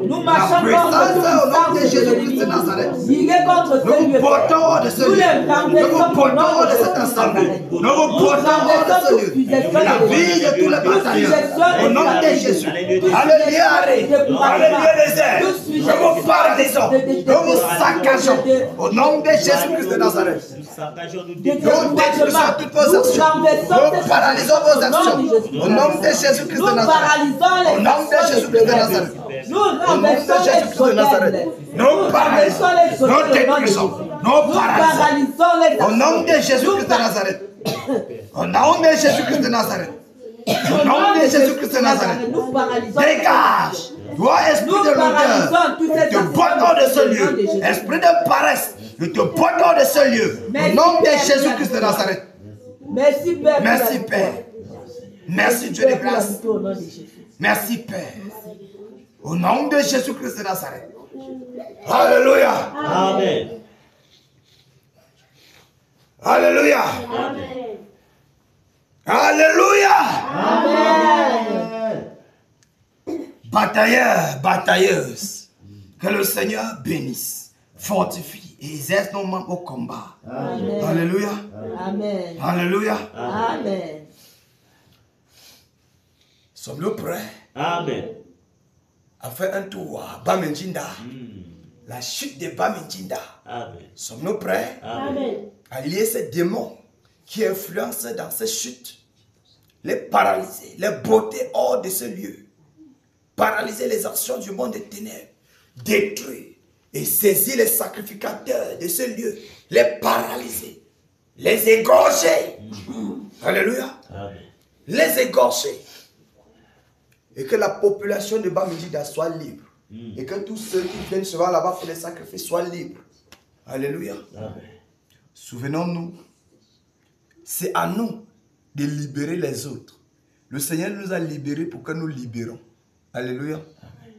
Nous marchons contre la puissance de l'ennemi. Il est contre ce lieu. Nous portons hors de ce lieu. Nous vous portons hors de cet ensemble. Nous vous portons hors de ce lieu. La vie de tous les batailleurs. Au nom de Jésus. Alléluia. Alléluia les airs. Nous vous paralysons. Nous vous saccageons. Au nom de Jésus-Christ de Nazareth. Nous détruisons toutes vos actions. Nous paralysons vos actions. Au nom de Jésus-Christ de Nazareth. Au nom de Jésus-Christ de Nazareth. Nous renversons les soldats. Nous paralysons. Nous détruisons. Nous paralysons. Au nom de Jésus-Christ de Nazareth. Au nom de Jésus-Christ de Nazareth. Au nom de Jésus-Christ de Nazareth. Dégage. Toi, esprit de l'odeur, je te botte hors de ce lieu. Esprit de paresse, je te botte hors de ce lieu. Au nom de Jésus-Christ de Nazareth. Merci Père. Merci Père. Merci Dieu de grâce. Merci Père. Au nom de Jésus-Christ de Nazareth. Alléluia. Amen. Alléluia. Alléluia. Amen. Batailleurs, batailleuses, que le Seigneur bénisse, fortifie et exerce nos membres au combat. Amen. Alléluia. Amen. Alléluia. Amen. Sommes-nous prêts Amen. à faire un tour à Bamendjinda, la chute de Bamendjinda? Amen. Sommes-nous prêts Amen. à lier ces démons qui influencent dans ces chutes, les paralyser, les botter hors de ce lieu, paralyser les actions du monde des ténèbres, détruire et saisir les sacrificateurs de ce lieu, les paralyser, les égorger. Alléluia. Amen. Les égorger. Et que la population de Bamendjinda soit libre. Et que tous ceux qui viennent se voir là-bas pour les sacrifices soient libres. Alléluia. Amen. Souvenons-nous, c'est à nous de libérer les autres. Le Seigneur nous a libérés pour que nous libérons. Alléluia. Amen.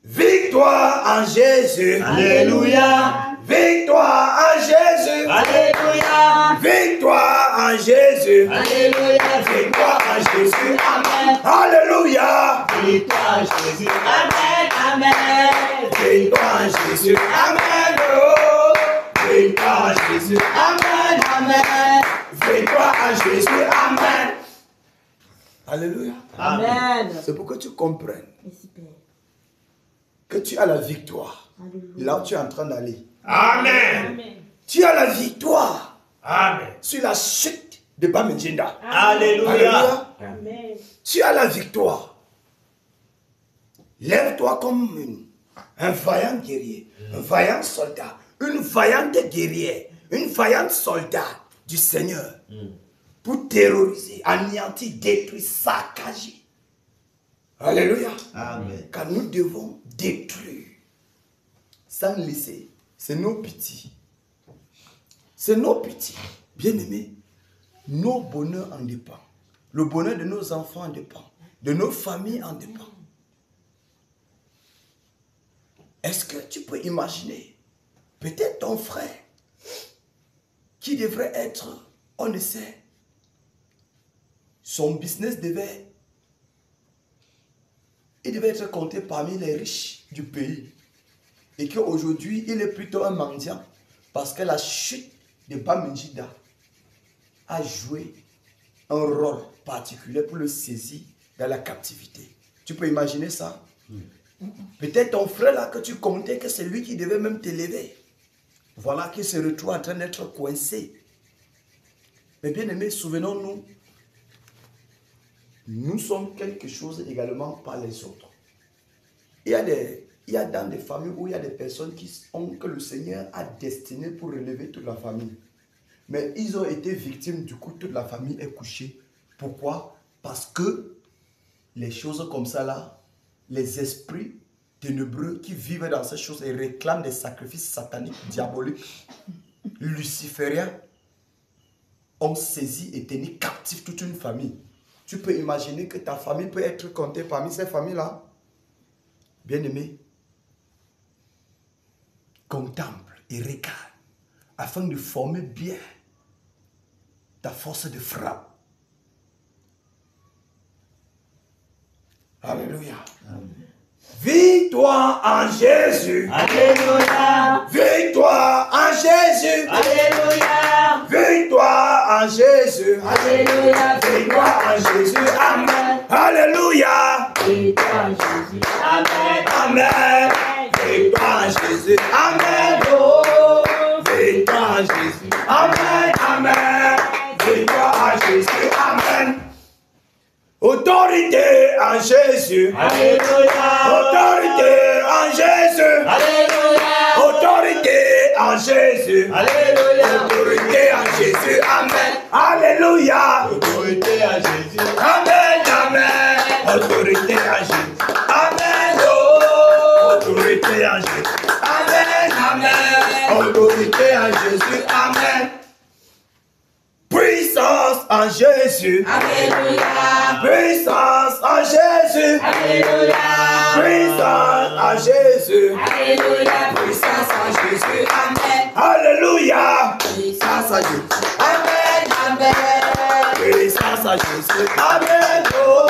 Victoire en Jésus. Alléluia. Victoire en Jésus. Alléluia. Victoire en Jésus. Alléluia. Victoire en Jésus. Amen. Alléluia. Victoire en Jésus. Amen. Amen. Victoire en Jésus. Amen. Oh. Victoire en Jésus. Amen. Amen. Victoire en Jésus. Amen. Alléluia. Amen. C'est pour que tu comprennes Merci Père. que tu as la victoire. Alléluia. Là où tu es en train d'aller. Amen. Tu as la victoire Amen. sur la chute de Bamendjinda. Alléluia. Amen. Tu as la victoire. Lève-toi comme un vaillant guerrier, un vaillant soldat, une vaillante guerrière, une vaillante soldat du Seigneur pour terroriser, anéantir, détruire, saccager. Alléluia. Amen. Car nous devons détruire sans laisser. C'est nos petits. C'est nos petits. Bien-aimés, nos bonheurs en dépendent. Le bonheur de nos enfants en dépend. De nos familles en dépend. Est-ce que tu peux imaginer, peut-être ton frère, qui devrait être, on le sait, son business devait être compté parmi les riches du pays. Et qu'aujourd'hui, il est plutôt un mendiant parce que la chute de Bamendjinda a joué un rôle particulier pour le saisir dans la captivité. Tu peux imaginer ça? Peut-être ton frère là que tu comptais que c'est lui qui devait même t'élever. Voilà qu'il se retrouve en train d'être coincé. Mais bien aimés, souvenons-nous, nous sommes quelque chose également par les autres. Il y a dans des familles où il y a des personnes que le Seigneur a destinées pour relever toute la famille. Mais ils ont été victimes, du coup, toute la famille est couchée. Pourquoi? Parce que les choses comme ça là, les esprits ténébreux qui vivent dans ces choses et réclament des sacrifices sataniques, diaboliques, lucifériens ont saisi et tenu captif toute une famille. Tu peux imaginer que ta famille peut être comptée parmi ces familles-là. Bien-aimé, contemple et regarde afin de former bien ta force de frappe. Alléluia. Victoire en Jésus. Alléluia. Victoire en Jésus. Alléluia. Victoire en Jésus. Alléluia. Victoire en Jésus. Amen. Alléluia. Victoire en Jésus. Amen. Amen. Victoire en Jésus. Amen. Oh. Victoire en Jésus. Amen. Amen. Victoire en Jésus. Amen. Autorité en Jésus. Alléluia. Autorité en Jésus. Alléluia. Autorité en Jésus. Alléluia. Autorité en Jésus. Amen. Alléluia. Autorité à Jésus. Amen. Amen. Autorité en Jésus. Amen. Oh. Autorité en Jésus. Amen. Amen. Autorité en Jésus. Amen. Puissance en Jésus. Alléluia. Puissance en Jésus. Alléluia. Puissance en Jésus. Alléluia. Puissance en Jésus. Amen. Alléluia. Puissance en Jésus. Amen. Amen. Puissance en Jésus. Amen. Oh.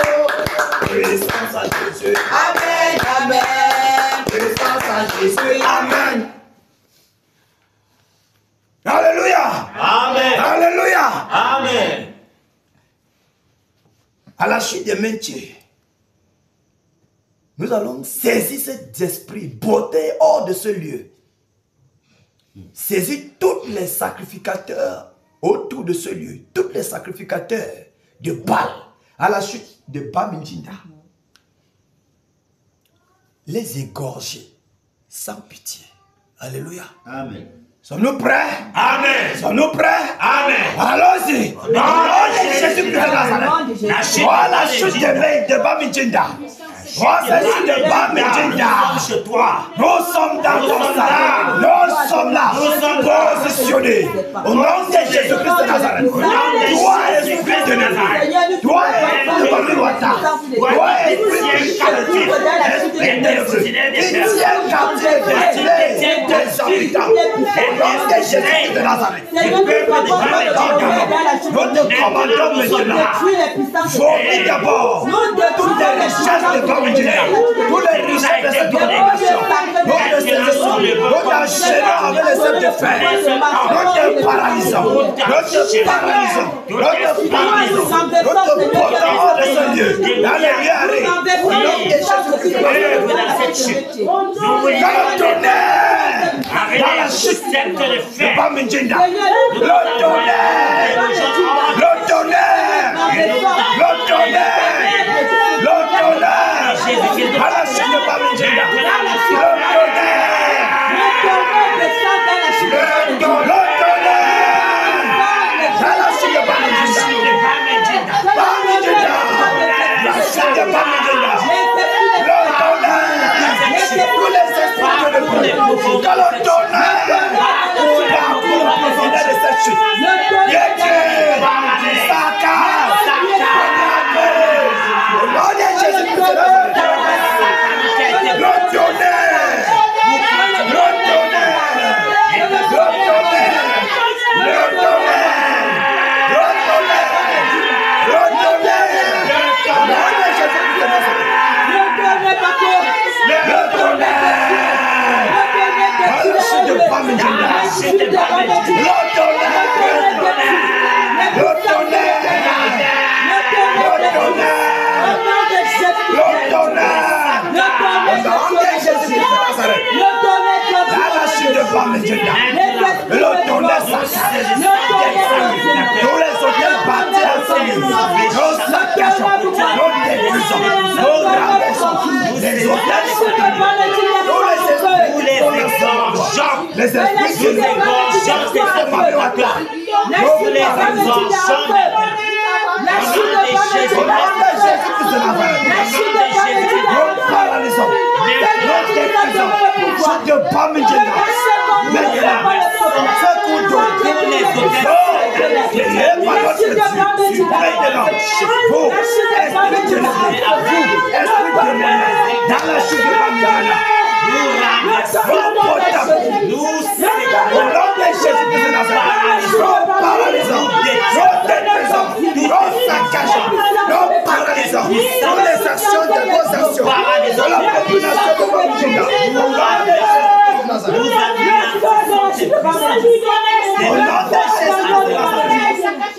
Puissance en Jésus. Amen. Amen. Puissance en Jésus. Amen. Alléluia. Amen. Alléluia. Amen. À la chute des métiers, nous allons saisir cet esprit, botter hors de ce lieu. Saisir tous les sacrificateurs autour de ce lieu, tous les sacrificateurs de Baal, à la chute de Bamidjinda. Les égorger sans pitié. Alléluia. Amen. Sommes-nous prêts? Amen. Sommes-nous prêts? Amen. Allons-y. Dans le nom de Jésus-Christ de Nazareth. Vois la chute de Bamidjinda. Vois la chute de Bamidjinda. Chez toi. Nous sommes dans ton sein. Nous sommes là. Nous sommes positionnés. Au nom de Jésus-Christ de Nazareth. Toi, esprit de Nazareth. Toi, esprit de Bamilouata. Toi, esprit captif. Des habitants. Au nom de Jésus-Christ de Nazareth. Nous te commandons maintenant. Vomis d'abord toutes les richesses de Bamidjinda. Toutes les richesses de cette domination. Nous te saisissons. Nous t'enchaînons avec les ailes de fer. Nous te paralysons. Nous te paralysons. Nous te paralysons. Nous te portons hors de ce lieu. Dans les lieux arrêtés. Au nom de Jésus-Christ de Nazareth. Dans le tonnerre. Dans la chute de Bamidjinda. Le tonnerre. Le tonnerre. Le tonnerre. Le tonnerre. À la chute de Bamidjinda. Le tonnerre. Le tonnerre. À la chute de Bamidjinda. Bamidjinda. La chute de Bamidjinda. Le tonnerre. Tous les esprits de Dieu. Dans le tonnerre. Pour la profondeur de cette chute. Au nom de Jésus-Christ de Nazareth. Le tonnerre. Le tonnerre. Le tonnerre. Le tonnerre. Le tonnerre. Le tonnerre. Au nom de Jésus-Christ de Nazareth. Le tonnerre. À la chute de Bamidjinda. Le tonnerre. Le tonnerre. Le tonnerre. Le tonnerre. Au nom de Jésus-Christ de Nazareth. À la chute de Bamidjinda. Le tonnerre s'accorde. Tous les hôtels bâtis ensemble. Nos saccageons. Nous détruisons. Nous ramassons. Les hôtels tous les exorgeants. Les esprits qui nous exorgeants. Tous les exorgeants. Au nom de Jésus-Christ de Nazareth. Nous paralysons. Je te parle maintenant. Ce couteau. Dans la chute de Bamidjana. Au nom de Jésus-Christ de Nazareth, nous paralysons, nous détruisons, nous saccageons, nous paralysons toutes les actions de vos actions, de la population de Bamidjana. Au nom de Jésus-Christ de Nazareth. Au nom de Jésus-Christ de Nazareth.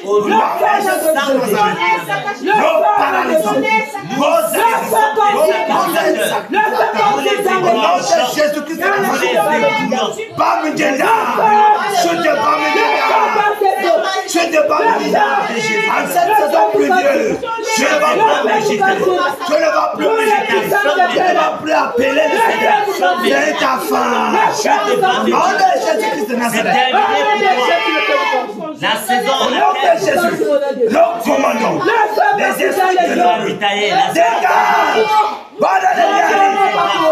Au nom de Jésus-Christ de Nazareth. Nous paralysons, nous actions, au nom de Jésus-Christ de Nazareth. Bamidjana, je te Bamidjana, je te Bamidjana. En cette saison pluvieuse, je ne vais plus appeler le Seigneur. C'est ta femme. Au nom de Jésus-Christ de Nazareth. La saison Au nom de Jésus, nous commandons les esprits de l'homme. Dégage!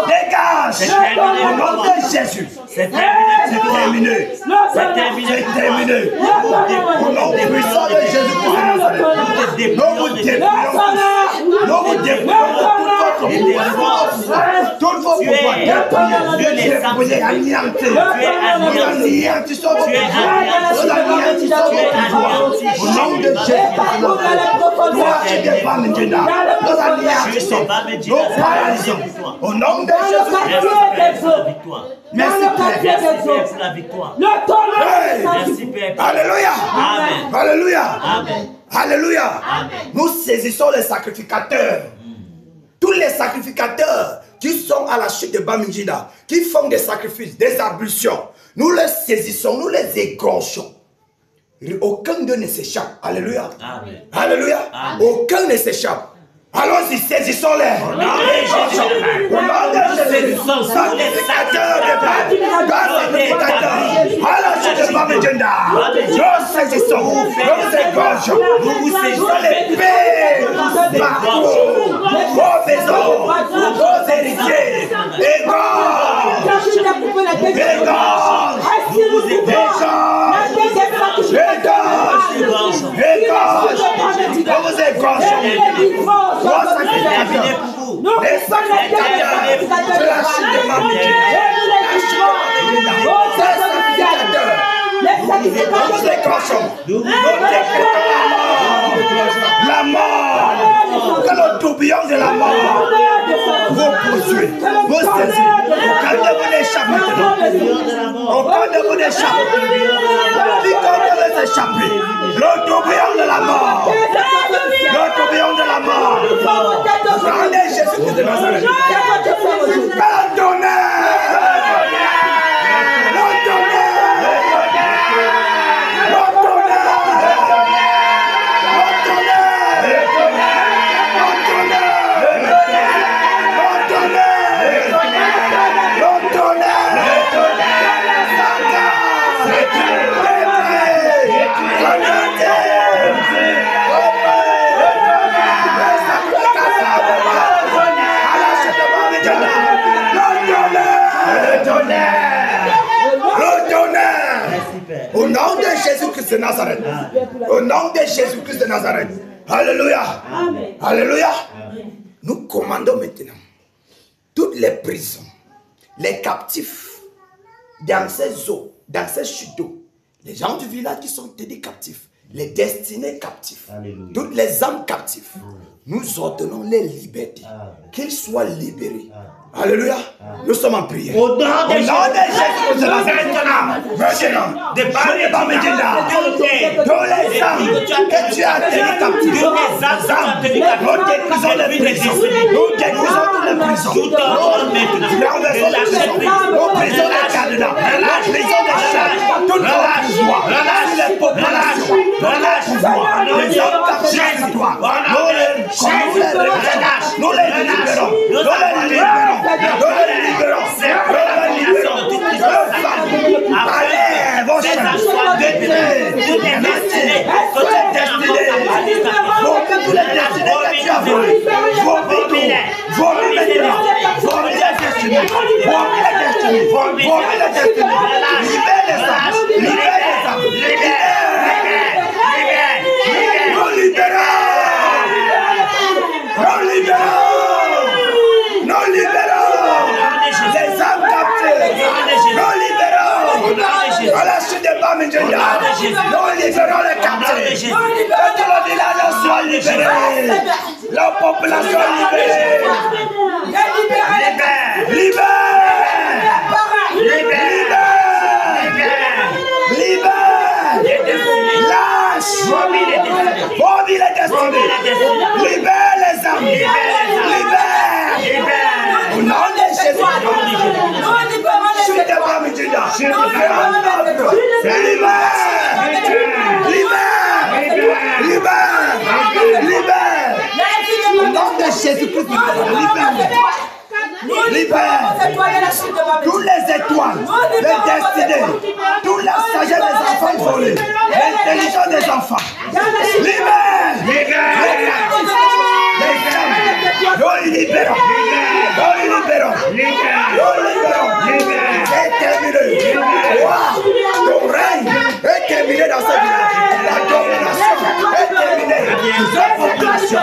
Dégage! Au nom de Jésus. C'est terminé. C'est terminé. Au nom puissant de Jésus-Christ de Nazareth. Nous vous dépouillons. Nous vous dépouillons toutes vos pouvoirs. Dépouillés, anéantis. Nous anéantissons vos pouvoirs. Nous anéantissons vos pouvoirs. Au nom de Jésus. Nous achetons pas Bamidjana. Nous anéantissons. Nous paralysons. Au nom de Jésus. Merci Père pour la victoire. Merci Père. Alléluia. Amen. Alléluia. Amen. Alléluia. Amen. Nous saisissons les sacrificateurs. Tous les sacrificateurs qui sont à la chute de Bamidjana, qui font des sacrifices, des ablutions, nous les saisissons, nous les égorgeons. Aucun d'eux ne s'échappe. Alléluia. Amen. Alléluia. Amen. Aucun ne s'échappe. Allons-y, saisissons-les. Au nom de Jésus. Sacrificateurs de Baal. Sacrificateurs. À la chute de Bamidjana. Nous saisissons. Nous égorgeons. Nous saisissons les paix. Partout. Vos maisons. Vos héritiers. Égorge. Égorge. Nous vous égorgeons. Vos sacrificateurs. Les sacrificateurs de la chute de Bamidjana. Nous vous égorgeons. Nous décrétons la mort. Que le tourbillon de la mort vous poursuit, vous saisit. Aucun de vous n'échappe maintenant. Aucun de vous n'échappe. Quiconque veut s'échapper. Le tourbillon de la mort. Le tourbillon de la mort. Prenez Jésus-Christ de Nazareth. Pardonnez. Au nom de Jésus-Christ de Nazareth. Au nom de Jésus-Christ de Nazareth. Alléluia. Amen. Alléluia. Amen. Nous commandons maintenant toutes les prisons, les captifs dans ces eaux, dans ces chutes d'eau, les gens du village qui sont tenus captifs, les destinés captifs, Alléluia. toutes les âmes captives. Nous ordonnons les libertés, qu'ils soient libérés. Alléluia. Nous sommes en prière. Au nom de Jésus de Nazareth, maintenant, de Bamidjana, tous les âmes que tu as tenus captifs, nous détruisons les prisons, nous détruisons toutes les prisons, nous renversons les prisons, nous brisons les cadenas, nous brisons les chaînes, tout le pouvoir, les populations, tout le pouvoir, les hommes captifs de toi, nous les libérons, nous les libérons. Allez, vos chemins, toutes les destinées, vos destinés que tu as volées, vos maintenant, La population libérée. Lâche. Vomit les destinées. Libère les âmes. Libère. Au nom de Jésus. Au nom de Jésus-Christ, libère tous les étoiles, les destinées, toute la sagesse des enfants volés, l'intelligence des enfants. Libère. Nous libérons. C'est terminé. Ton règne est terminé dans ce village. La domination est terminée. Cette population.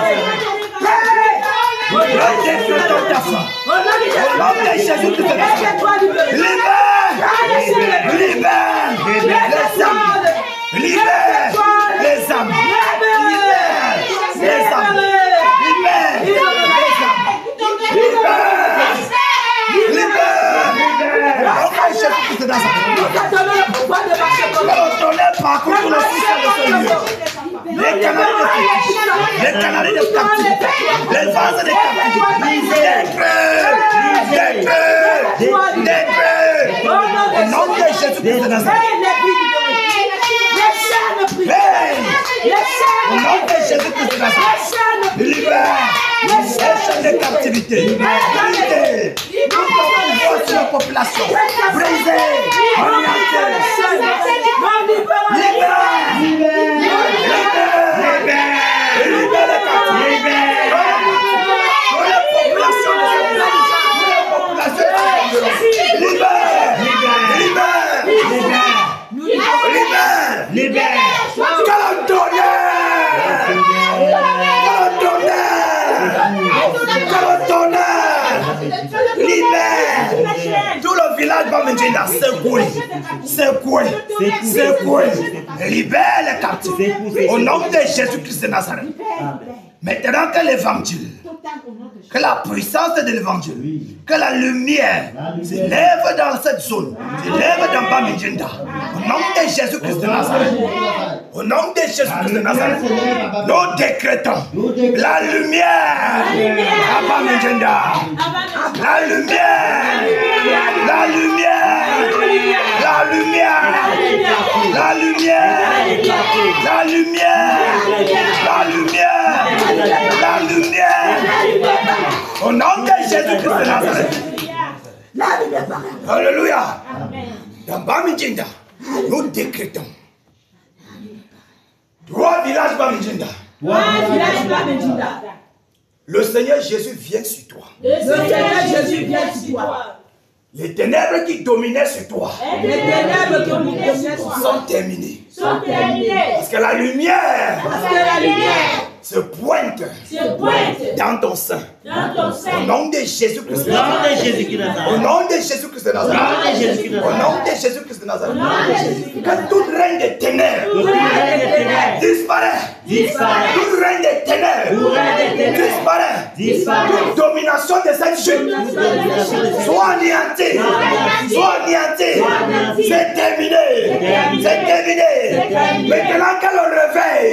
Libère les âmes. Les canards de captivité, les vases de captivité, des creux, au nom de Jésus-Christ de Nazareth. Au nom de Jésus-Christ de Nazareth, libère les chaînes de captivité, libérez sur la population, brisez, orientez, tout le village va me dire secouer. Libère les captifs au nom de Jésus-Christ de Nazareth. Maintenant que l'évangile, que la puissance de l'évangile, que la lumière s'élève dans cette zone, s'élève dans Bamidjinda, au nom de Jésus-Christ de Nazareth. Au nom de Jésus-Christ de Nazareth, nous décrétons la lumière à Bamidjinda. La lumière, la lumière, la lumière, la lumière, la lumière, la lumière, la lumière. Au nom de Jésus-Christ de Nazareth. Alléluia. Dans Bamidjinda, nous décrétons 3 villages Bamidjinda. Le Seigneur Jésus vient sur toi. Les ténèbres qui dominaient sur toi sont terminées. Parce que la lumière se pointe dans ton sein. Au nom de Jésus-Christ de Nazareth. Au nom de Jésus-Christ de Nazareth. Au nom de Jésus-Christ de Nazareth. Que tout règne des ténèbres disparaît. Tout règne des ténèbres disparaît. Toute domination de cette chute soit anéantie. C'est terminé. Maintenant que le réveil.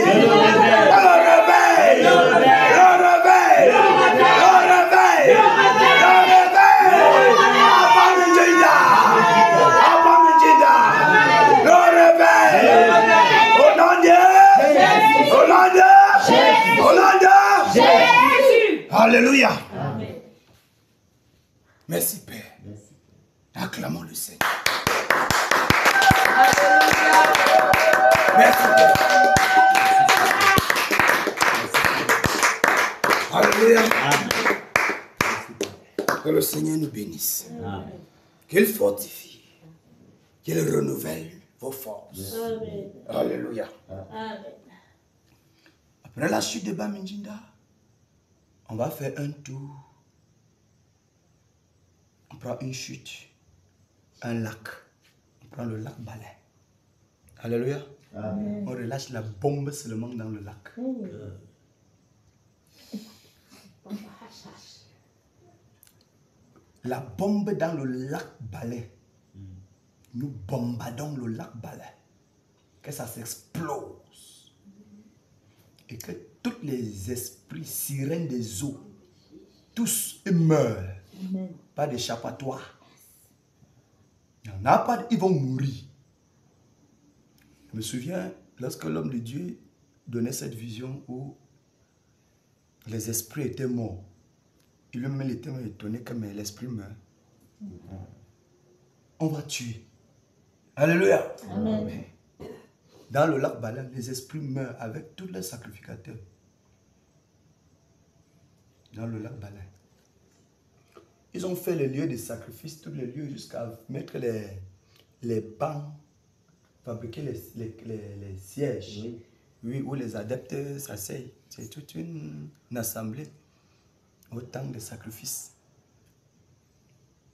Alléluia. Merci Père. Acclamons le Seigneur. Merci Père. Alléluia. Que le Seigneur nous bénisse. Amen. Qu'il fortifie. Qu'il renouvelle vos forces. Amen. Alléluia. Amen. Après la chute de Bamidjinda, on va faire un tour. On prend une chute, un lac. On prend le lac Balai. Alléluia. Amen. On relâche la bombe seulement dans le lac. La bombe dans le lac Balai. Nous bombardons le lac Balai. Que ça s'explose. Et que tous les esprits sirènes des eaux, tous ils meurent. Pas d'échappatoire. Il n'y en a pas, ils vont mourir. Je me souviens, lorsque l'homme de Dieu donnait cette vision où les esprits étaient morts, il lui-même était étonné que l'esprit meurt. On va tuer. Alléluia. Amen. Dans le lac Balaam, les esprits meurent avec tous les sacrificateurs. Dans le lac Balaam. Ils ont fait les lieux de sacrifice, tous les lieux, jusqu'à mettre les bancs, fabriquer les sièges. Oui. Oui, où les adeptes s'asseyent. C'est toute une assemblée. Autant de sacrifices.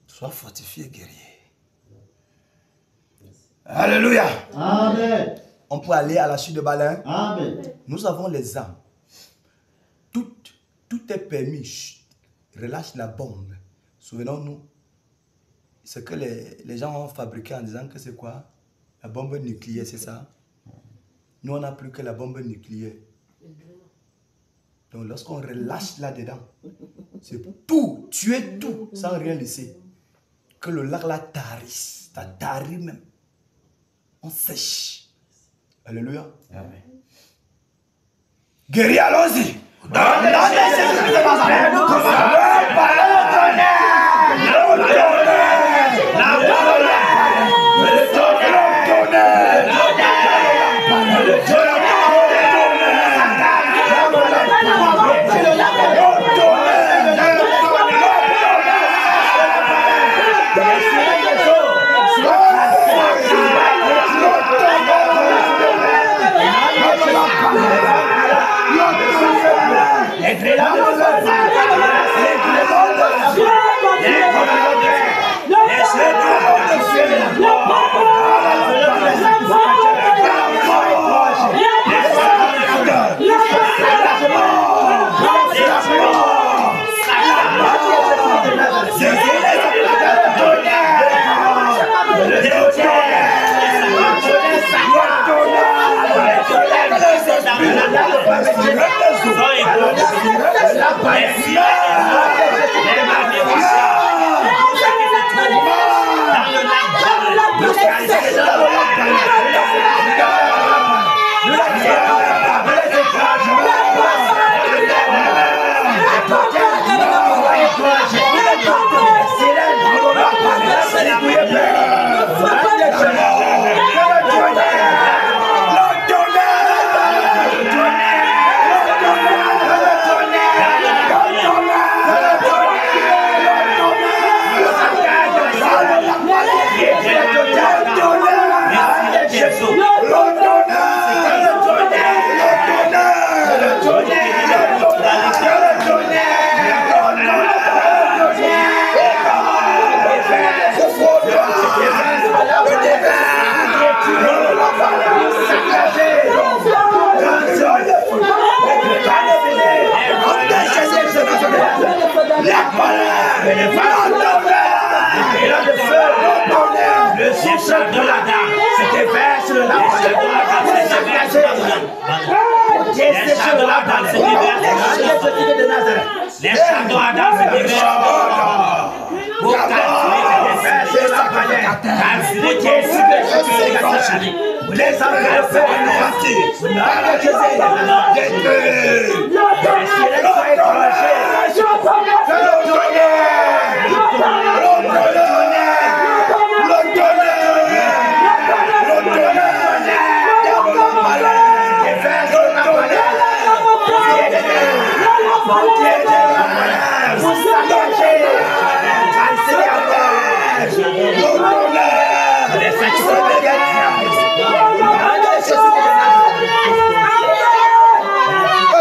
Sois fortifié, guerrier. Alléluia. Amen. On peut aller à la chute de Balaam. Amen. Nous avons les armes. Tout est permis. Chut. Relâche la bombe. Souvenons-nous, ce que les gens ont fabriqué en disant que c'est quoi? La bombe nucléaire, c'est ça? Nous, on n'a plus que la bombe nucléaire. Donc, lorsqu'on relâche là-dedans, c'est tout, tuer tout, sans rien laisser. Que le lac là tarisse, ça tarit même. On sèche. Alléluia. Amen. Guerrier, allons-y.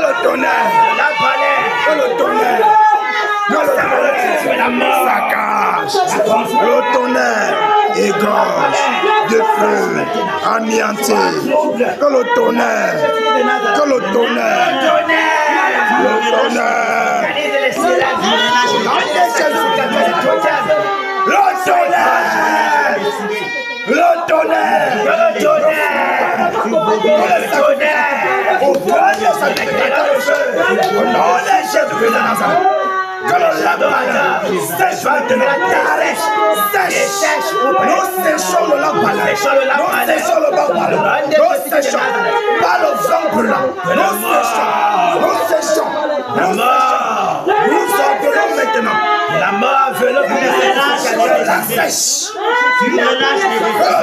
le tonnerre. Que le tonnerre. Saccage. Le tonnerre égorge, détruit, anéantit. Que le tonnerre. Que le tonnerre. Le tonnerre. Le tonnerre. Le tonnerre. Au cœur de sa déclaration. Au nom de Jésus de Nazareth. Que le lampadaire sèche maintenant. Sèche. Nous séchons le lampadaire. Nous séchons le lampadaire. Nous séchons. Pas le vent brûlant. Nous séchons. Nous ordonnons maintenant. La mort veut le brûler. La sèche. Tu la lâches les défauts.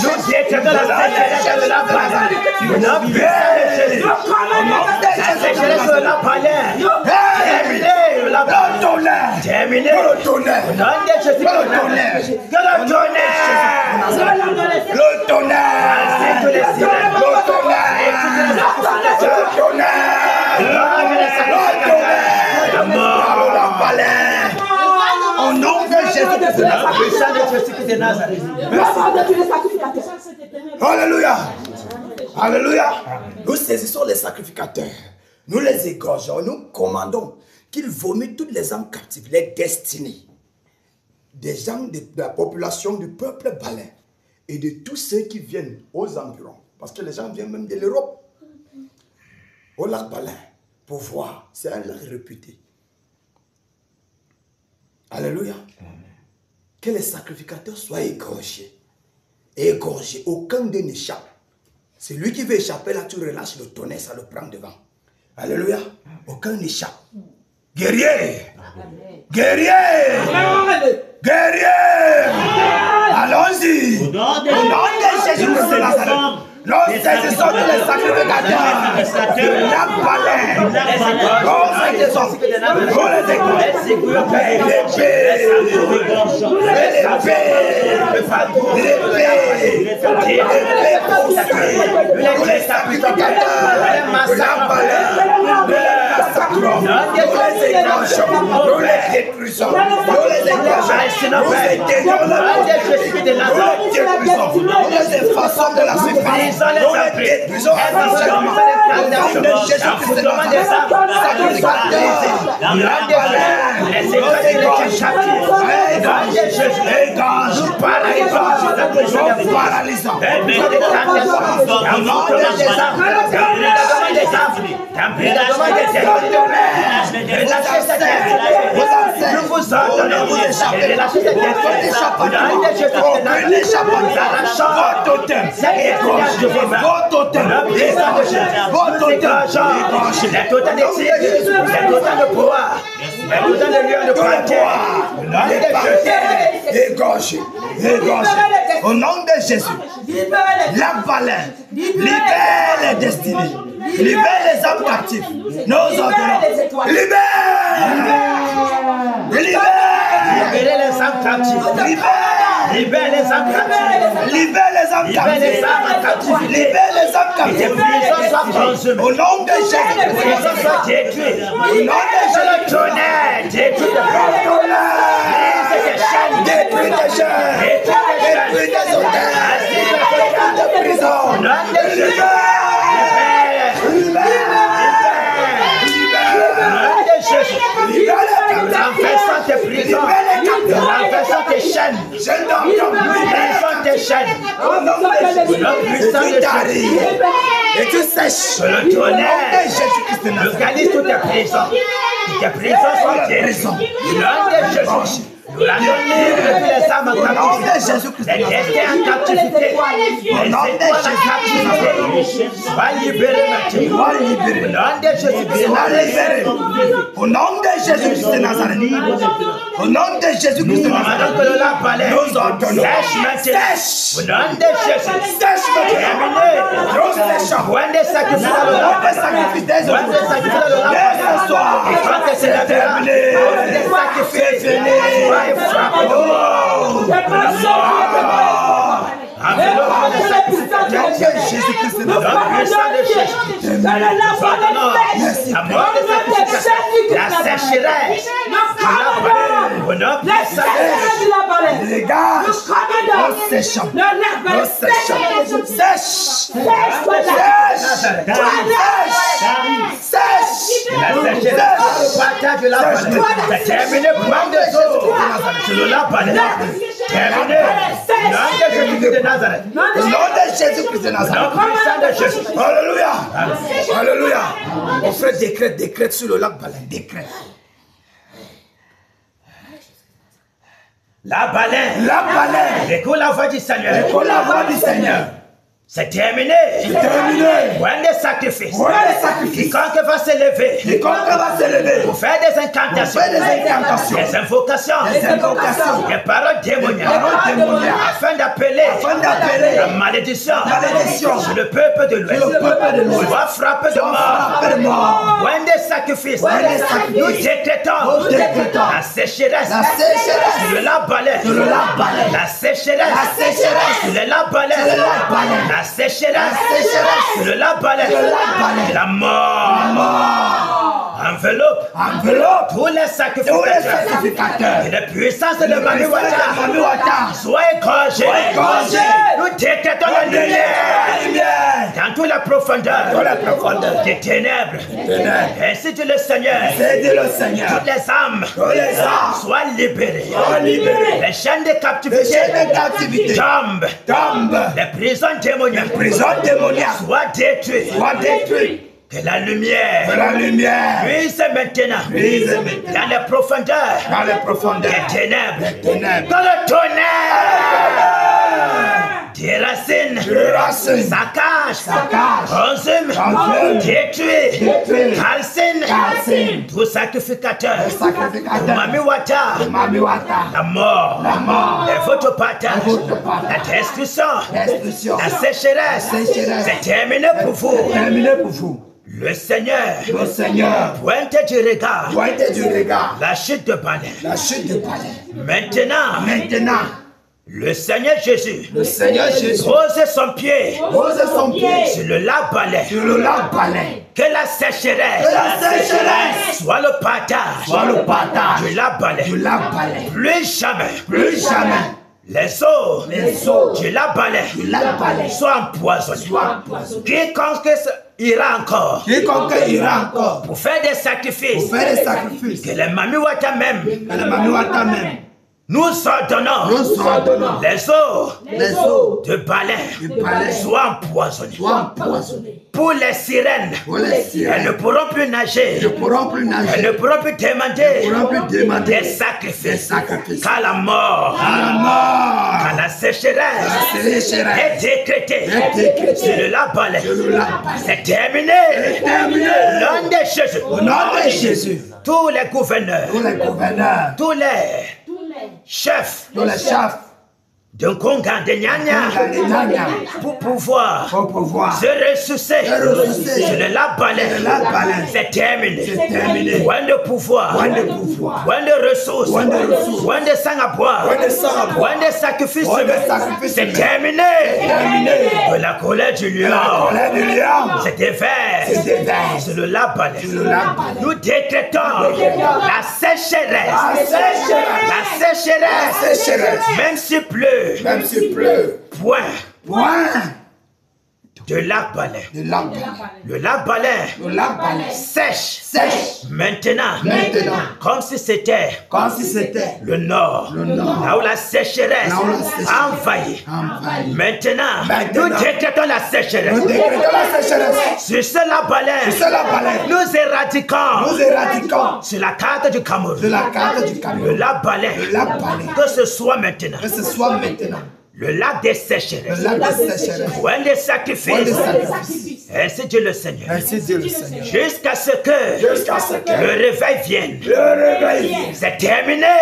Nous déclarons la sèche de la base. Tu n'as pas terminé. Le tonnerre. Au nom de Jésus de Nazareth. Alléluia. Alléluia. Nous saisissons les sacrificateurs. Nous les égorgeons. Nous commandons qu'ils vomissent toutes les âmes captives, les destinées des gens de la population du peuple balin et de tous ceux qui viennent aux environs. Parce que les gens viennent même de l'Europe. Au lac Balin, pour voir. C'est un lac réputé. Alléluia. Que les sacrificateurs soient égorgés. Égorgés. Aucun d'eux n'échappe. C'est lui qui veut échapper là, tu relâches le tonnerre, ça le prend devant. Alléluia. Aucun n'échappe. Guerrier. Guerrier. Guerrier. Allons-y. Au nom de Jésus-Christ de Nazareth. Nous saisissons tous les sacrificateurs de la balai. Nous saisissons. Nous les égorgeons. Tous les sacrificateurs de la balai. Nous les détruisons. Nous les égorgeons. Nous les effaçons de la surface. Nous les détruisons entièrement. Au nom de Jésus-Christ de Nazareth. Nous paralysons. Nous vous ordonnons de vous échapper. Votre totem. Votre totem. Votre totem. Les totems d'exil. Les totems de pouvoir. Les totems de lieu de quartier. Égorgé. Égorgé. Au nom de Jésus. La balai. Libère les destinées. Libère les âmes captives. Nous ordonnons. Libère. Libère. Libérez les âmes captives. Libère. Libère les âmes captives. Libère les âmes captives. Libère les âmes captives. Au nom de Jésus. Au nom de Jésus. Détruis tes chaînes. Détruis tes hôtels. Détruis tes prisons. Renversant tes prisons, renversant tes chaînes, renversant tes chaînes, et tu sèches le tonnerre de Jésus-Christ. Localise toutes tes prisons. Tes prisons sont guéries. Le nom de Jésus. Nous l'avons libre depuis les âmes en captivité. Les destins en captivité. Au nom de Jésus-Christ. Sois libéré maintenant. Sois libéré. Au nom de Jésus-Christ. Sois libéré. Au nom de Jésus-Christ de Nazareth. Au nom de Jésus-Christ de Nazareth. Nous ordonnons. Sèche maintenant. Sèche. Au nom de Jésus. Sèche maintenant. Nous séchons. Point de sacrifice. Point de sacrifice. Point de sacrifice. Dès ce soir. Quand c'est terminé. C'est fini. Alléluia. Alléluia. Mon frère décrète sur le lac Baleine. Décrète. La baleine. Écoute la voix du Seigneur. C'est terminé. Point de sacrifice. Quiconque va s'élever. Pour faire des incantations. Des invocations. Des paroles démoniaques. Afin d'appeler la malédiction sur le peuple de l'Ouest. Soit frappé de mort. Point de sacrifice. Nous décrétons la sécheresse sur le lac Baleine. La sécheresse sur le lac Baleine. La sécheresse sur le lac Baleine. La mort enveloppe tous les sacrificateurs et les puissances de Mamiwata. Sois égorgés. Nous décrétons la lumière dans toute la profondeur des ténèbres. Ainsi dit le Seigneur. Toutes les âmes soient libérées. Les chaînes de captivité tombent. Les prisons démoniaques soient détruites. Que la lumière puisse maintenant dans les profondeurs des ténèbres. Dans le tonnerre des racines saccage, consume, détruit, calcine tout sacrificateur. Mamiwata, la mort est votre partage. La destruction, la sécheresse, c'est terminé pour vous. Le Seigneur pointe du regard la chute de Baleine. Maintenant, le Seigneur Jésus pose son pied sur le lac Baleine. Que la sécheresse soit le partage du lac Baleine. Plus jamais les eaux du lac Baleine soient empoisonnées. Quiconque ira encore pour faire des sacrifices, que les Mamiwata même nous ordonnons les eaux de Baleine soient empoisonnées. Pour les sirènes, elles ne pourront plus nager. Elles ne pourront plus demander des sacrifices. Car la mort, car la sécheresse est décrétée sur le lac Baleine. C'est terminé. Au nom de Jésus. Tous les gouverneurs, tous les chefs d'un Conga de Nyanya pour pouvoir se ressourcer sur le lac Baleine. C'est terminé. Point de pouvoir, point de ressources, point de sang à boire, point de sacrifice, c'est terminé. De la colère du lion, c'est déverse sur le lac Baleine. Nous décrétons la sécheresse, même s'il pleut. Point de lac Baleine. Le lac Baleine sèche. Maintenant, comme si c'était le nord, là où la sécheresse a envahi. Maintenant, nous décrétons la sécheresse. Sur ce lac Baleine, nous éradiquons sur la carte du Cameroun. Le lac Baleine, que ce soit maintenant. Le lac des sécheresses. Point de sacrifice. Ainsi dit le Seigneur. Jusqu'à ce que le réveil vienne. C'est terminé.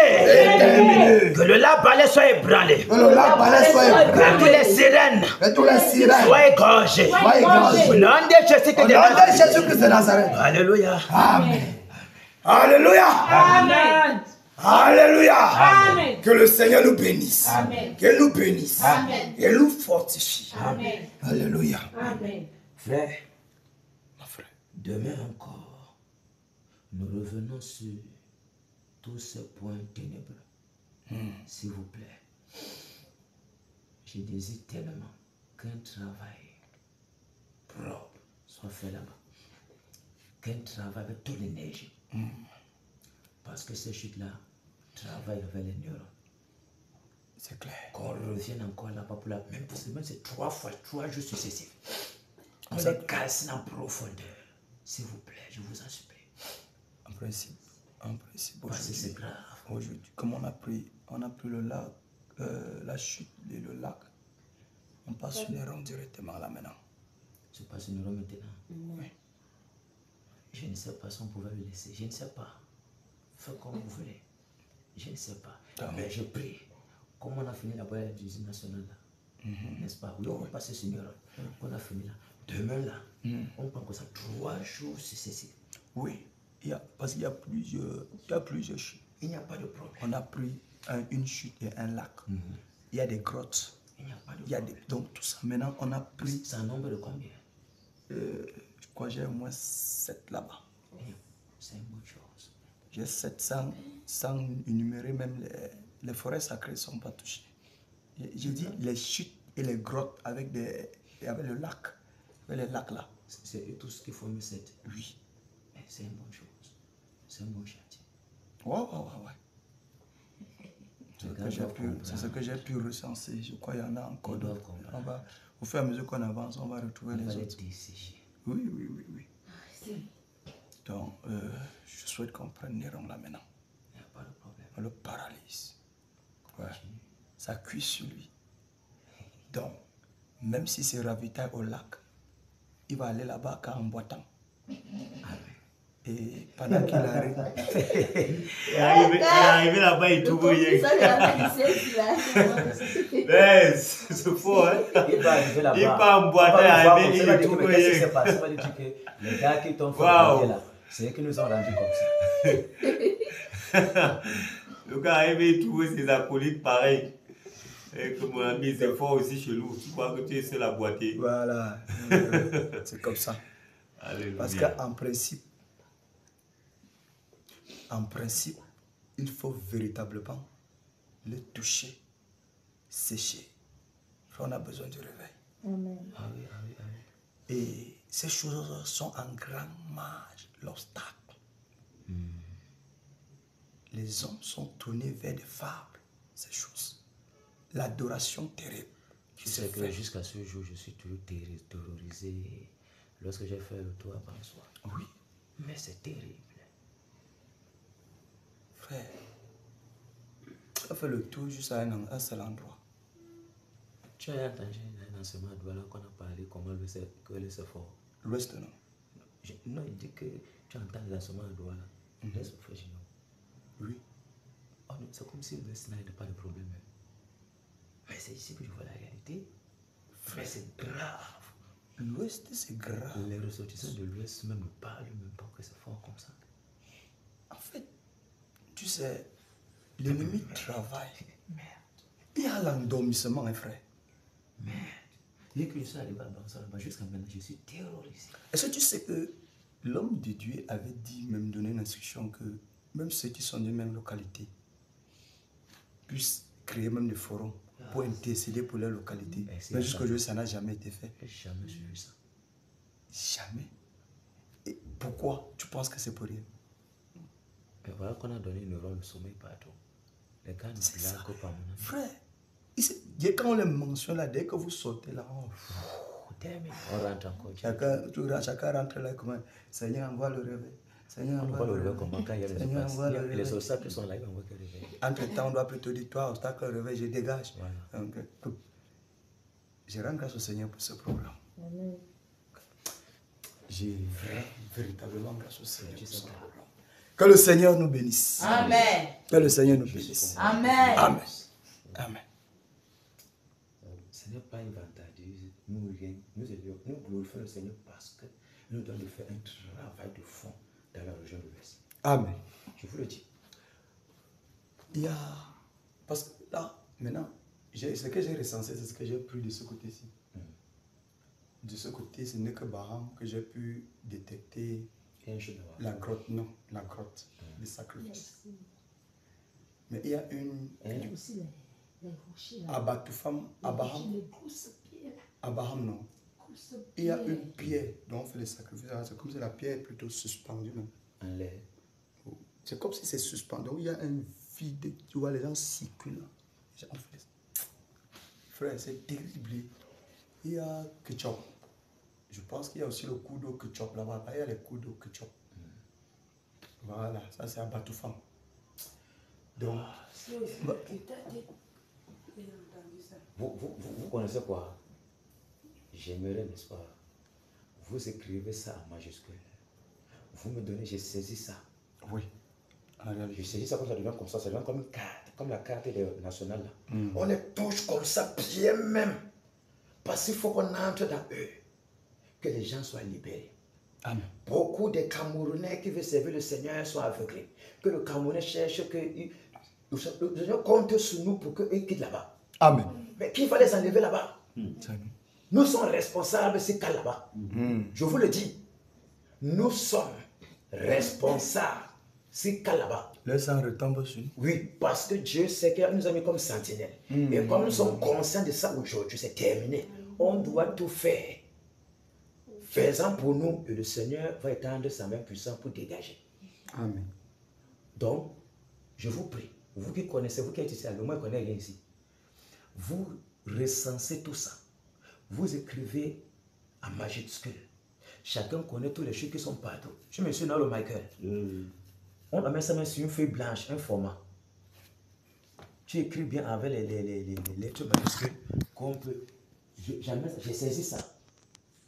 Que le lac Baleine soit ébranlé. Que tous les sirènes soient égorgées. Au nom de Jésus de Nazareth. Alléluia. Alléluia. Amen. Alléluia. Amen. Que le Seigneur nous bénisse. Amen. Qu'il nous bénisse. Amen. Et nous fortifie. Amen. Alléluia. Amen. Frère, Mon frère. demain encore, nous revenons sur tous ces points ténébreux. S'il vous plaît, je désire tellement qu'un travail propre soit fait là-bas. Qu'un travail avec toute l'énergie. Parce que ces chutes-là travaillent avec les neurones. C'est clair. Qu'on revienne encore là-bas pour la même semaine, c'est 3 jours successifs. On est cassé en profondeur. S'il vous plaît, je vous en supplie. En principe, Parce que c'est grave. aujourd'hui, comme on a pris le lac, la chute et le lac, on passe sur les rangs directement là maintenant. Je passe une heure maintenant. Oui. Je ne sais pas si on pouvait le laisser. Je ne sais pas. Faites comme vous voulez. Je ne sais pas. Mais je prie. Comme on a fini là-bas à l'usine nationale là, n'est-ce pas? Oui, on va passer sur une heure. On a fini là. Demain là, on prend comme ça 3 jours successifs. Oui, parce qu'il y a plusieurs chutes. Il n'y a pas de problème. On a pris une chute et un lac. Il y a des grottes. Il n'y a pas de problème. Donc tout ça, maintenant on a pris, C'est un nombre de combien? je crois que j'ai au moins 7 là-bas. C'est une bonne chose. J'ai 700 sans énumérer même les forêts sacrées ne sont pas touchées. J'ai dit les chutes et les grottes avec le lac, avec les lacs là. C'est tout ce qu'il faut me 7. Oui. Mais c'est une bonne chose. C'est un bon chantier. Ouais. C'est ce que j'ai pu recenser. Je crois qu'il y en a encore d'autres. Au fur et à mesure qu'on avance, on va retrouver les autres. Oui. Donc, je souhaite qu'on prenne les rangs là maintenant. Il n'y a pas de problème. On le paralyse. Ouais. Ça cuit sur lui. Donc, même si c'est ravitaille au lac, il va aller là-bas en boitant. Et pendant qu'il arrive, Il est arrivé là-bas, il trouve rien. Mais c'est faux, hein. Il va arriver là-bas. Il part en boîte, il trouve rien. Qu'est-ce qui s'est passé? On va dire que les gars qui t'ont fait là, c'est eux qui nous ont rendu comme ça. Le gars arrive, il trouve ses acolytes pareils. Et que mon ami, c'est fort aussi chez nous. Tu crois que tu es seul à boiter. voilà, c'est comme ça. Alléluia. Parce qu'en principe, il faut véritablement le toucher, sécher. On a besoin du réveil. Amen. Et ces choses sont en grand marge l'obstacle. Les hommes sont tournés vers des fables, ces choses. L'adoration terrible. Tu sais que jusqu'à ce jour, je suis toujours terrorisé lorsque j'ai fait le tour à Bansoir. Oui. Mais c'est terrible. Frère, tu as fait le tour juste à un seul endroit. Tu as entendu un enseignement à Douala qu'on a parlé comment le c'est fort. L'ouest, non? Non, il dit que tu entends les enseignements à Douala. Laisse le frère Gino. Oui. Oh, c'est comme si l'ouest n'avait pas de problème. Mais c'est ici que je vois la réalité. Mais c'est grave. L'ouest, c'est grave. Les ressortissants de l'ouest même ne parlent même pas que c'est fort comme ça. En fait, tu sais, l'ennemi travaille. Merde. Il y a l'endormissement, hein, frère. Merde. Dès que je suis arrivé à Bansoir, jusqu'à maintenant, je suis terrorisé. Est-ce que tu sais que l'homme de Dieu avait dit, même donné une instruction que même ceux qui sont des mêmes localités puissent créer même des forums pour intercéder pour leur localité. Mais jusqu'à aujourd'hui, ça n'a jamais été fait. J'ai jamais vu ça. Jamais. Et pourquoi tu penses que c'est pour rien? Et voilà qu'on a donné une rôle de sommeil partout. Les gars ne blaguent pas, mon ami. Frère, quand on les mentionne là, dès que vous sortez là, on rentre encore. Chacun rentre là comme Seigneur, envoie le réveil. Seigneur, on voit le réveil comment quand il y a les obstacles. Les obstacles sont là, ils envoient le réveil. Entre-temps, on doit plutôt dire, toi, obstacle, réveil, je dégage. Voilà. Donc, je rends grâce au Seigneur pour ce programme. Amen. J'ai véritablement grâce au Seigneur pour ce programme. Que le Seigneur nous bénisse. Amen. Que le Seigneur nous bénisse. Amen. Amen. Amen. Ce n'est pas une vantardise. Nous glorifions le Seigneur parce que nous devons faire un travail de fond dans la région de l'Ouest. Amen. Je vous le dis. il y a... Parce que là, maintenant, ce que j'ai recensé, c'est ce que j'ai pris de ce côté-ci. De ce côté, ce n'est que Baham que j'ai pu détecter la grotte, non, la grotte des sacrifices. Mais il y a une... Abatoufam, Abraham, non. Il y a une pierre dont on fait les sacrifices. C'est comme si la pierre est plutôt suspendue. C'est comme si c'est suspendu. Il y a un vide. Tu vois, les gens circulent. Frère, c'est terrible. Il y a ketchup. Je pense qu'il y a aussi le coup d'eau ketchup là-bas. Il y a les coups d'eau ketchup. Voilà, ça c'est Abatoufam. Donc, vous connaissez quoi? J'aimerais, n'est-ce pas? Vous écrivez ça en majuscule. Vous me donnez, j'ai saisi ça. Oui. Je saisis ça comme ça devient comme ça devient comme une carte, comme la carte nationale. Là. On les touche comme ça, bien même. Parce qu'il faut qu'on entre dans eux, que les gens soient libérés. Amen. Beaucoup de Camerounais qui veulent servir le Seigneur sont aveuglés. Que le Camerounais cherche que le Seigneur compte sur nous pour qu'ils quittent là-bas. Amen. Mais qui va les enlever là-bas? Nous sommes responsables de ces cas là-bas. Je vous le dis. Nous sommes responsables de ces cas là-bas. Le sang retombe sur nous. Oui, parce que Dieu sait qu'il nous a mis comme sentinelle. Et comme nous sommes conscients de ça aujourd'hui, c'est terminé. On doit tout faire. Faisant pour nous, et le Seigneur va étendre sa main puissante pour dégager. Amen. Donc, je vous prie, vous qui connaissez, vous qui êtes ici, moi je connais rien ici. Vous recensez tout ça. Vous écrivez en majuscule. Chacun connaît tous les choses qui sont partout. Je me suis dans le Michael. On a mis ça sur une feuille blanche, un format. Tu écris bien avec les lettres majuscules qu'on peut. J'ai saisi ça.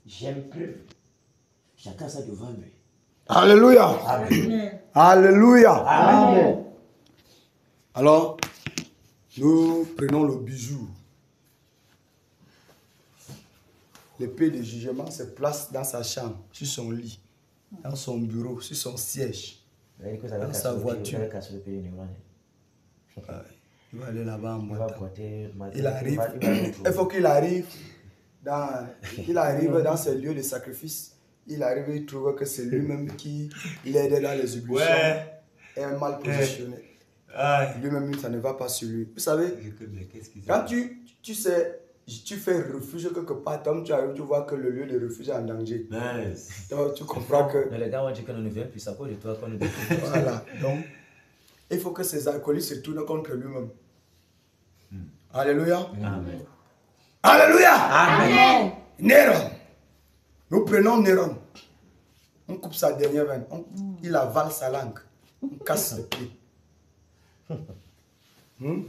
J'imprime. Chacun ça devant lui. Alléluia. Amen. Alléluia. Amen. Alors, nous prenons le bijou. L'épée de jugement se place dans sa chambre, sur son lit, dans son bureau, sur son siège, dans sa voiture. Il va aller là-bas en montant. Il arrive. Il faut qu'il arrive dans ce lieu de sacrifice. Il arrive, il trouve que c'est lui-même qui l'aide dans les ébullitions. Et est mal positionné. Lui-même, ça ne va pas sur lui. Vous savez, quand tu sais, tu fais refuge quelque part, comme tu arrives, tu vois que le lieu de refuge est en danger. Donc tu comprends que... Mais les gars ont dit que nous ne venons plus, ça cause de toi qu'on nous dit. Voilà, donc il faut que ces alcooliques se tournent contre lui-même. Alléluia. Amen. Alléluia. Amen. Néron. Nous prenons Néron. On coupe sa dernière veine. Il avale sa langue. On casse le pied. Nous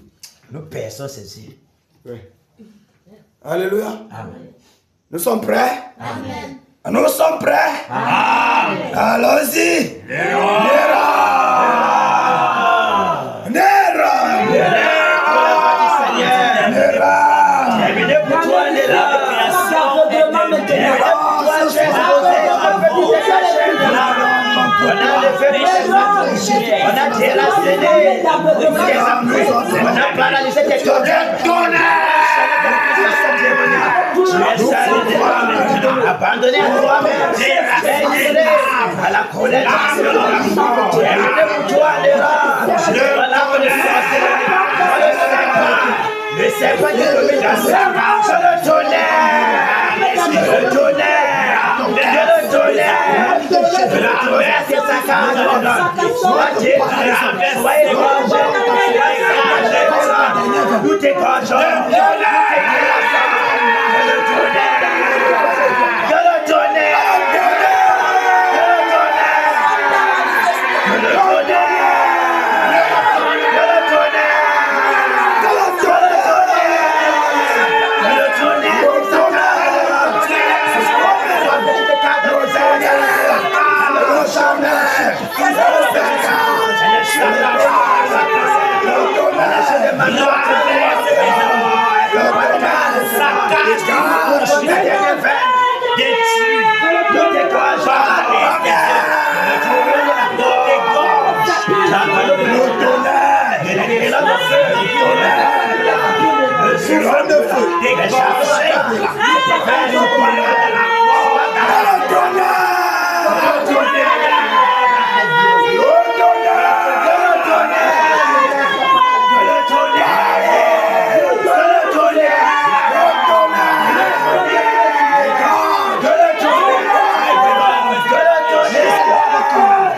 personne saisi. Oui. Alléluia. Amen. Nous sommes prêts? Amen. Nous sommes prêts? Amen. Allons-y. Néron. On a déraciné, on a paralysé tes abandonné à toi-même, à la colère, le serpent qui domine la serpent, le tonnerre, c'est sa case, soyez tout est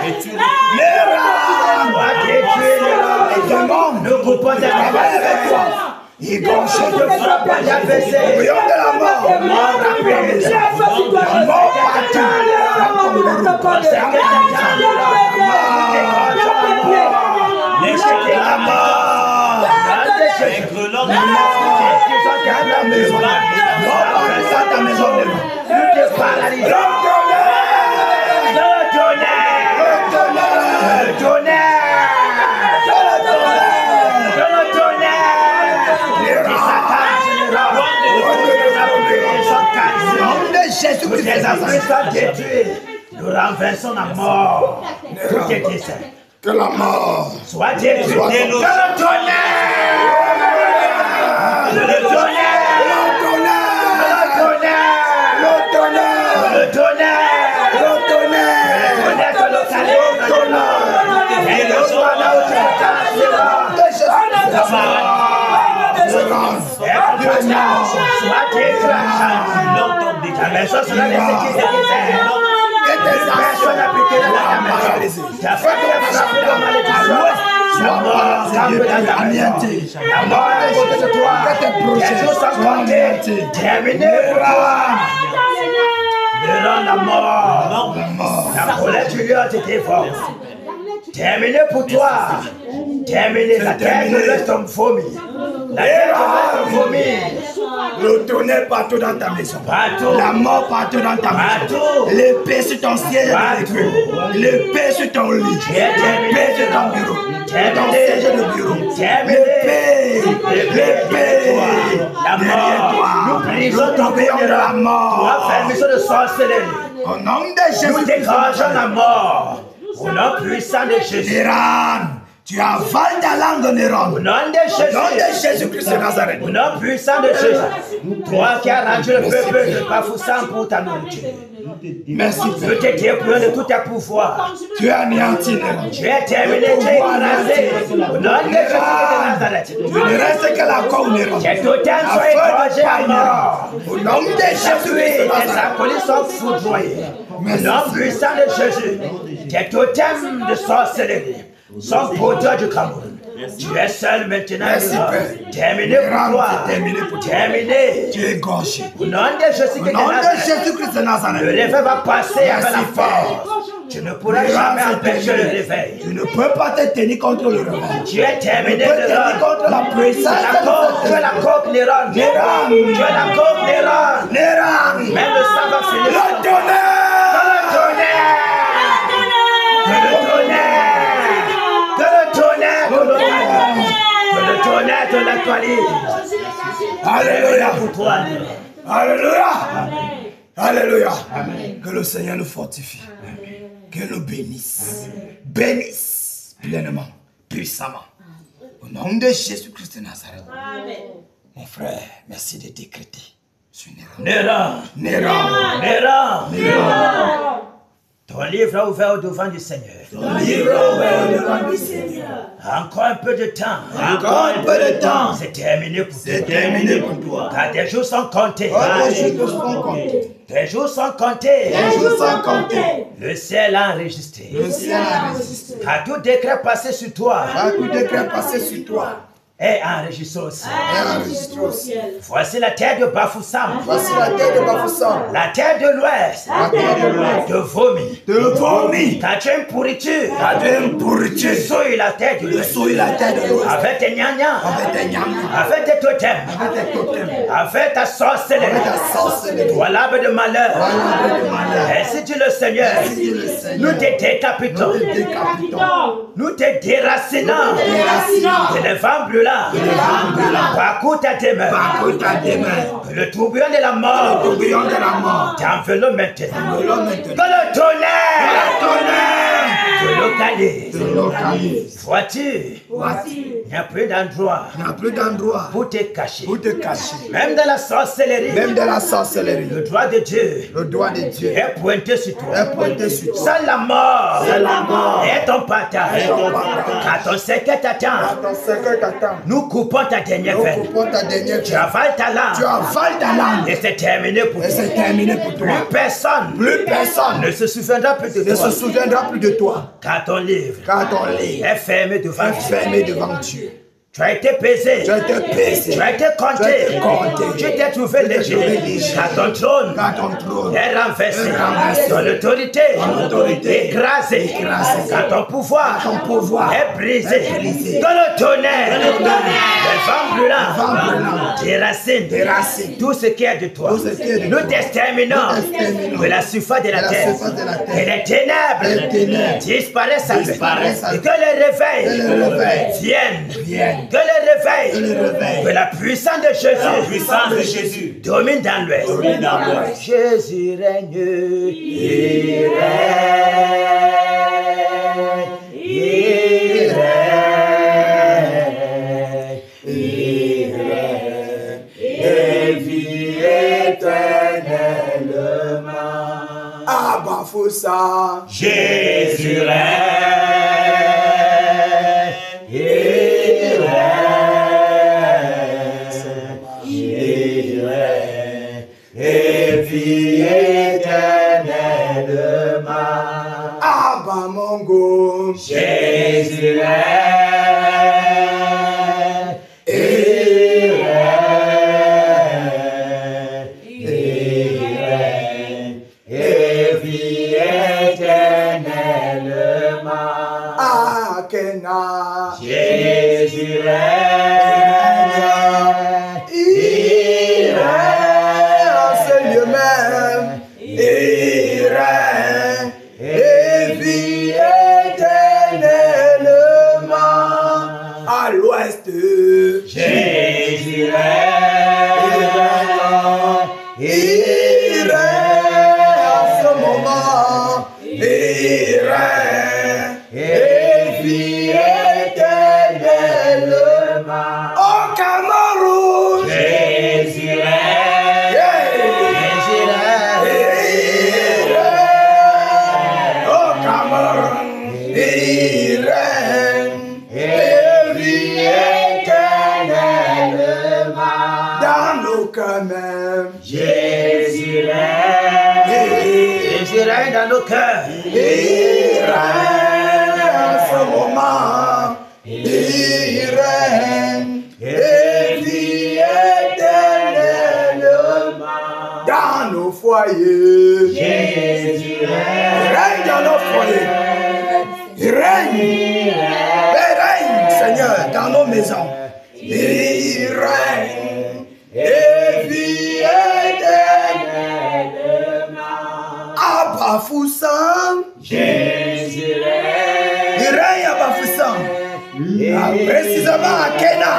Et tu les démons ne coupent pas avec toi. Il gonche de frappe d'adversaire. Au royaume de la mort. Mort rapide. Mort partout. L'échec de la mort. Les grelots de la mort. Ta maison. Mort partout ta maison. Tout est paralysé. Le tonnerre. Le tonnerre. Le tonnerre. Nous renversons la mort. Tout est dit. Que la mort soit détruite. Que le tonnerre. Le tonnerre. Le tonnerre. Le tonnerre. Le tonnerre. Le tonnerre. La maison sera laissée qui se personne n'a pu tenir la maison. La foi qui a frappé la malédiction. La mort campe dans ta maison. La mort est à côté de toi. Les jours sont comptés. Terminé pour toi. Devant la mort. La colère du lieu était forte. Terminé pour toi. Terminé. La terre de l'Est tombe vomi. La terre de l'Est tombe vomi. Le tonnerre partout dans ta maison. Partout. La mort partout dans ta maison. L'épée sur ton siège. L'épée sur ton lit. L'épée sur ton bureau. Ton siège de bureau. L'épée. L'épée. La mort. Nous brisons ton pays de la mort. Toi, fermetion de sorcellerie. Au nom de Jésus. Nous dégageons la mort. Au nom puissant de Jésus. Tu avales ta langue, Néron. Au nom de Jésus-Christ de Nazareth. Au nom puissant de Jésus. Toi qui as rendu le peuple de Bafoussam pour ta nourriture. Merci. Je te dépouille de tout ta pouvoir. Tu es anéanti, Néron. Tu es terminé, tu es écrasé. Au nom de Jésus de Nazareth. Tu ne restes que la côte, Néron. Tes totems sont écrasés à mort. Au nom de Jésus, tes acolytes sont foudroyés. Au nom puissant de Jésus. Tes totems de sorcellerie sont porteurs du Cameroun. Tu es seul maintenant. Terminé pour toi. Terminé. Tu es gorgé. Au nom de Jésus-Christ de Nazareth. Le réveil va passer avec la force. Tu ne pourras jamais empêcher le réveil. Tu ne peux pas te tenir contre le réveil. Tu es terminé de contre la puissance. Tu es la coque Néron. Tu es la coque Néron. Même le sang va finir. Le tonnerre. Le tonnerre de l'actualité. Alléluia pour toi. Alléluia. Alléluia. Que le Seigneur nous fortifie. Que nous bénisse. Bénisse pleinement, puissamment. Au nom de Jésus-Christ de Nazareth. Mon frère, merci de décréter. Néron. Ton livre a ouvert au devant du Seigneur. Encore un peu de temps. C'est terminé pour toi. Car tes jours sont comptés. Tes jours sont comptés. Le ciel a enregistré. Car tout décret passé sur toi. est enregistré aussi. Voici la terre de Bafoussam. La terre de l'ouest. De vomi. Car tu es une pourriture. Souille la terre de l'ouest. Avec tes gnagnans. Avec tes totems. Avec ta sorcellerie. Toi l'arbre de malheur. Ainsi dit le Seigneur. Nous te décapitons. Nous te déracinons. De les vents brûlants. Parcours ta demeure. Que le tourbillon de la mort t'enveloppe maintenant. Que le tonnerre te localise. localise. Vois-tu, il n'y a plus d'endroit pour te cacher. Même dans la sorcellerie, le doigt de Dieu est pointé sur toi. Sans la mort est ton partage. Quand ton secret t'attend, nous coupons ta dernière veine. Tu avales ta langue. Et c'est terminé pour toi. Plus personne ne se souviendra plus de toi. Car ton livre est fermé devant Dieu. Tu as été pesé, tu as été compté, tu t'es trouvé léger, car ton trône est renversé, ton autorité écrasée, car ton pouvoir est brisé, dans le tonnerre, le vent brûlant, déracine tout ce qui est de toi. Nous t'exterminons de la surface de la terre, et les ténèbres disparaissent à peine, et que le réveil vienne. Que le réveil de la puissance de Jésus, domine dans l'ouest. Jésus règne, il règne, et vit éternellement. Abba Foussa, Jésus règne. Abba Mongo, Jésus règne, et vit éternellement. Akena, Jésus règne, il règne en ce lieu même, il règne et vit éternellement à l'ouest. Jésus règne, Il règne en ce moment, il règne et vit éternellement. Au Cameroun, Jésus règne, Jésus règne, au Cameroun, il règne et vit éternellement. Dans nos cœurs même, Jésus règne, Jésus règne dans nos cœurs. il règne en ce moment, il règne et vit éternellement. Dans nos foyers, Jésus il règne dans nos foyers, il règne, Seigneur, dans nos maisons, il règne et vit éternellement. Abba Foussam, Jésus règne, il règne à Bafoussam, précisément à Kena,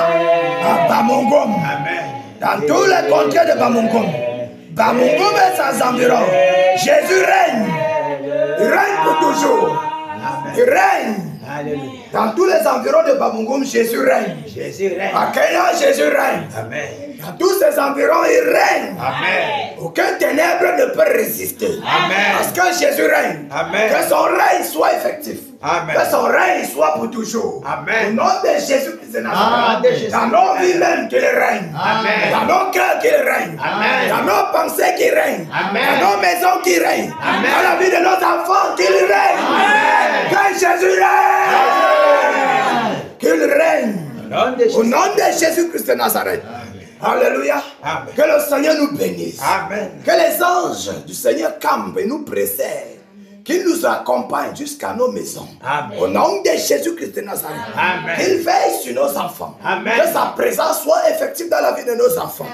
à Bamongom, dans tous les contrées de Bamongom. Bamongom et ses environs. Jésus règne, il règne pour toujours, il règne. Dans tous les environs de Bamongom, Jésus règne. À Kenya, Jésus règne. Dans tous ces environs, il règne. Aucun ténèbre ne peut résister. Parce que Jésus règne. Que son règne soit effectif. Que son règne soit pour toujours. Au nom de Jésus-Christ de Nazareth. Dans nos vies même qu'il règne. Dans nos cœurs qu'il règne. Dans nos pensées qu'il règne. Dans nos maisons qu'il règne. Dans la vie de nos enfants qu'il règne. Que Jésus règne. Qu'il règne. Au nom de Jésus-Christ de Nazareth. Alléluia. Que le Seigneur nous bénisse. Que les anges du Seigneur campent et nous précèdent. Qu'il nous accompagne jusqu'à nos maisons. Au nom de Jésus-Christ de Nazareth. Qu'il veille sur nos enfants. Que sa présence soit effective dans la vie de nos enfants.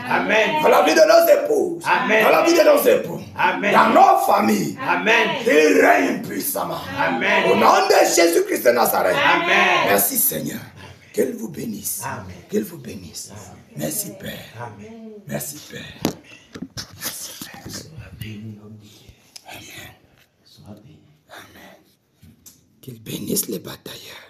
Dans la vie de nos épouses. Dans la vie de nos époux. Dans nos familles. Qu'il règne puissamment. Au nom de Jésus-Christ de Nazareth. Merci Seigneur. Qu'il vous bénisse. Qu'il vous bénisse. Merci Père. Merci Père. Merci Père. Amen. Amen. Qu'il bénisse les batailleurs.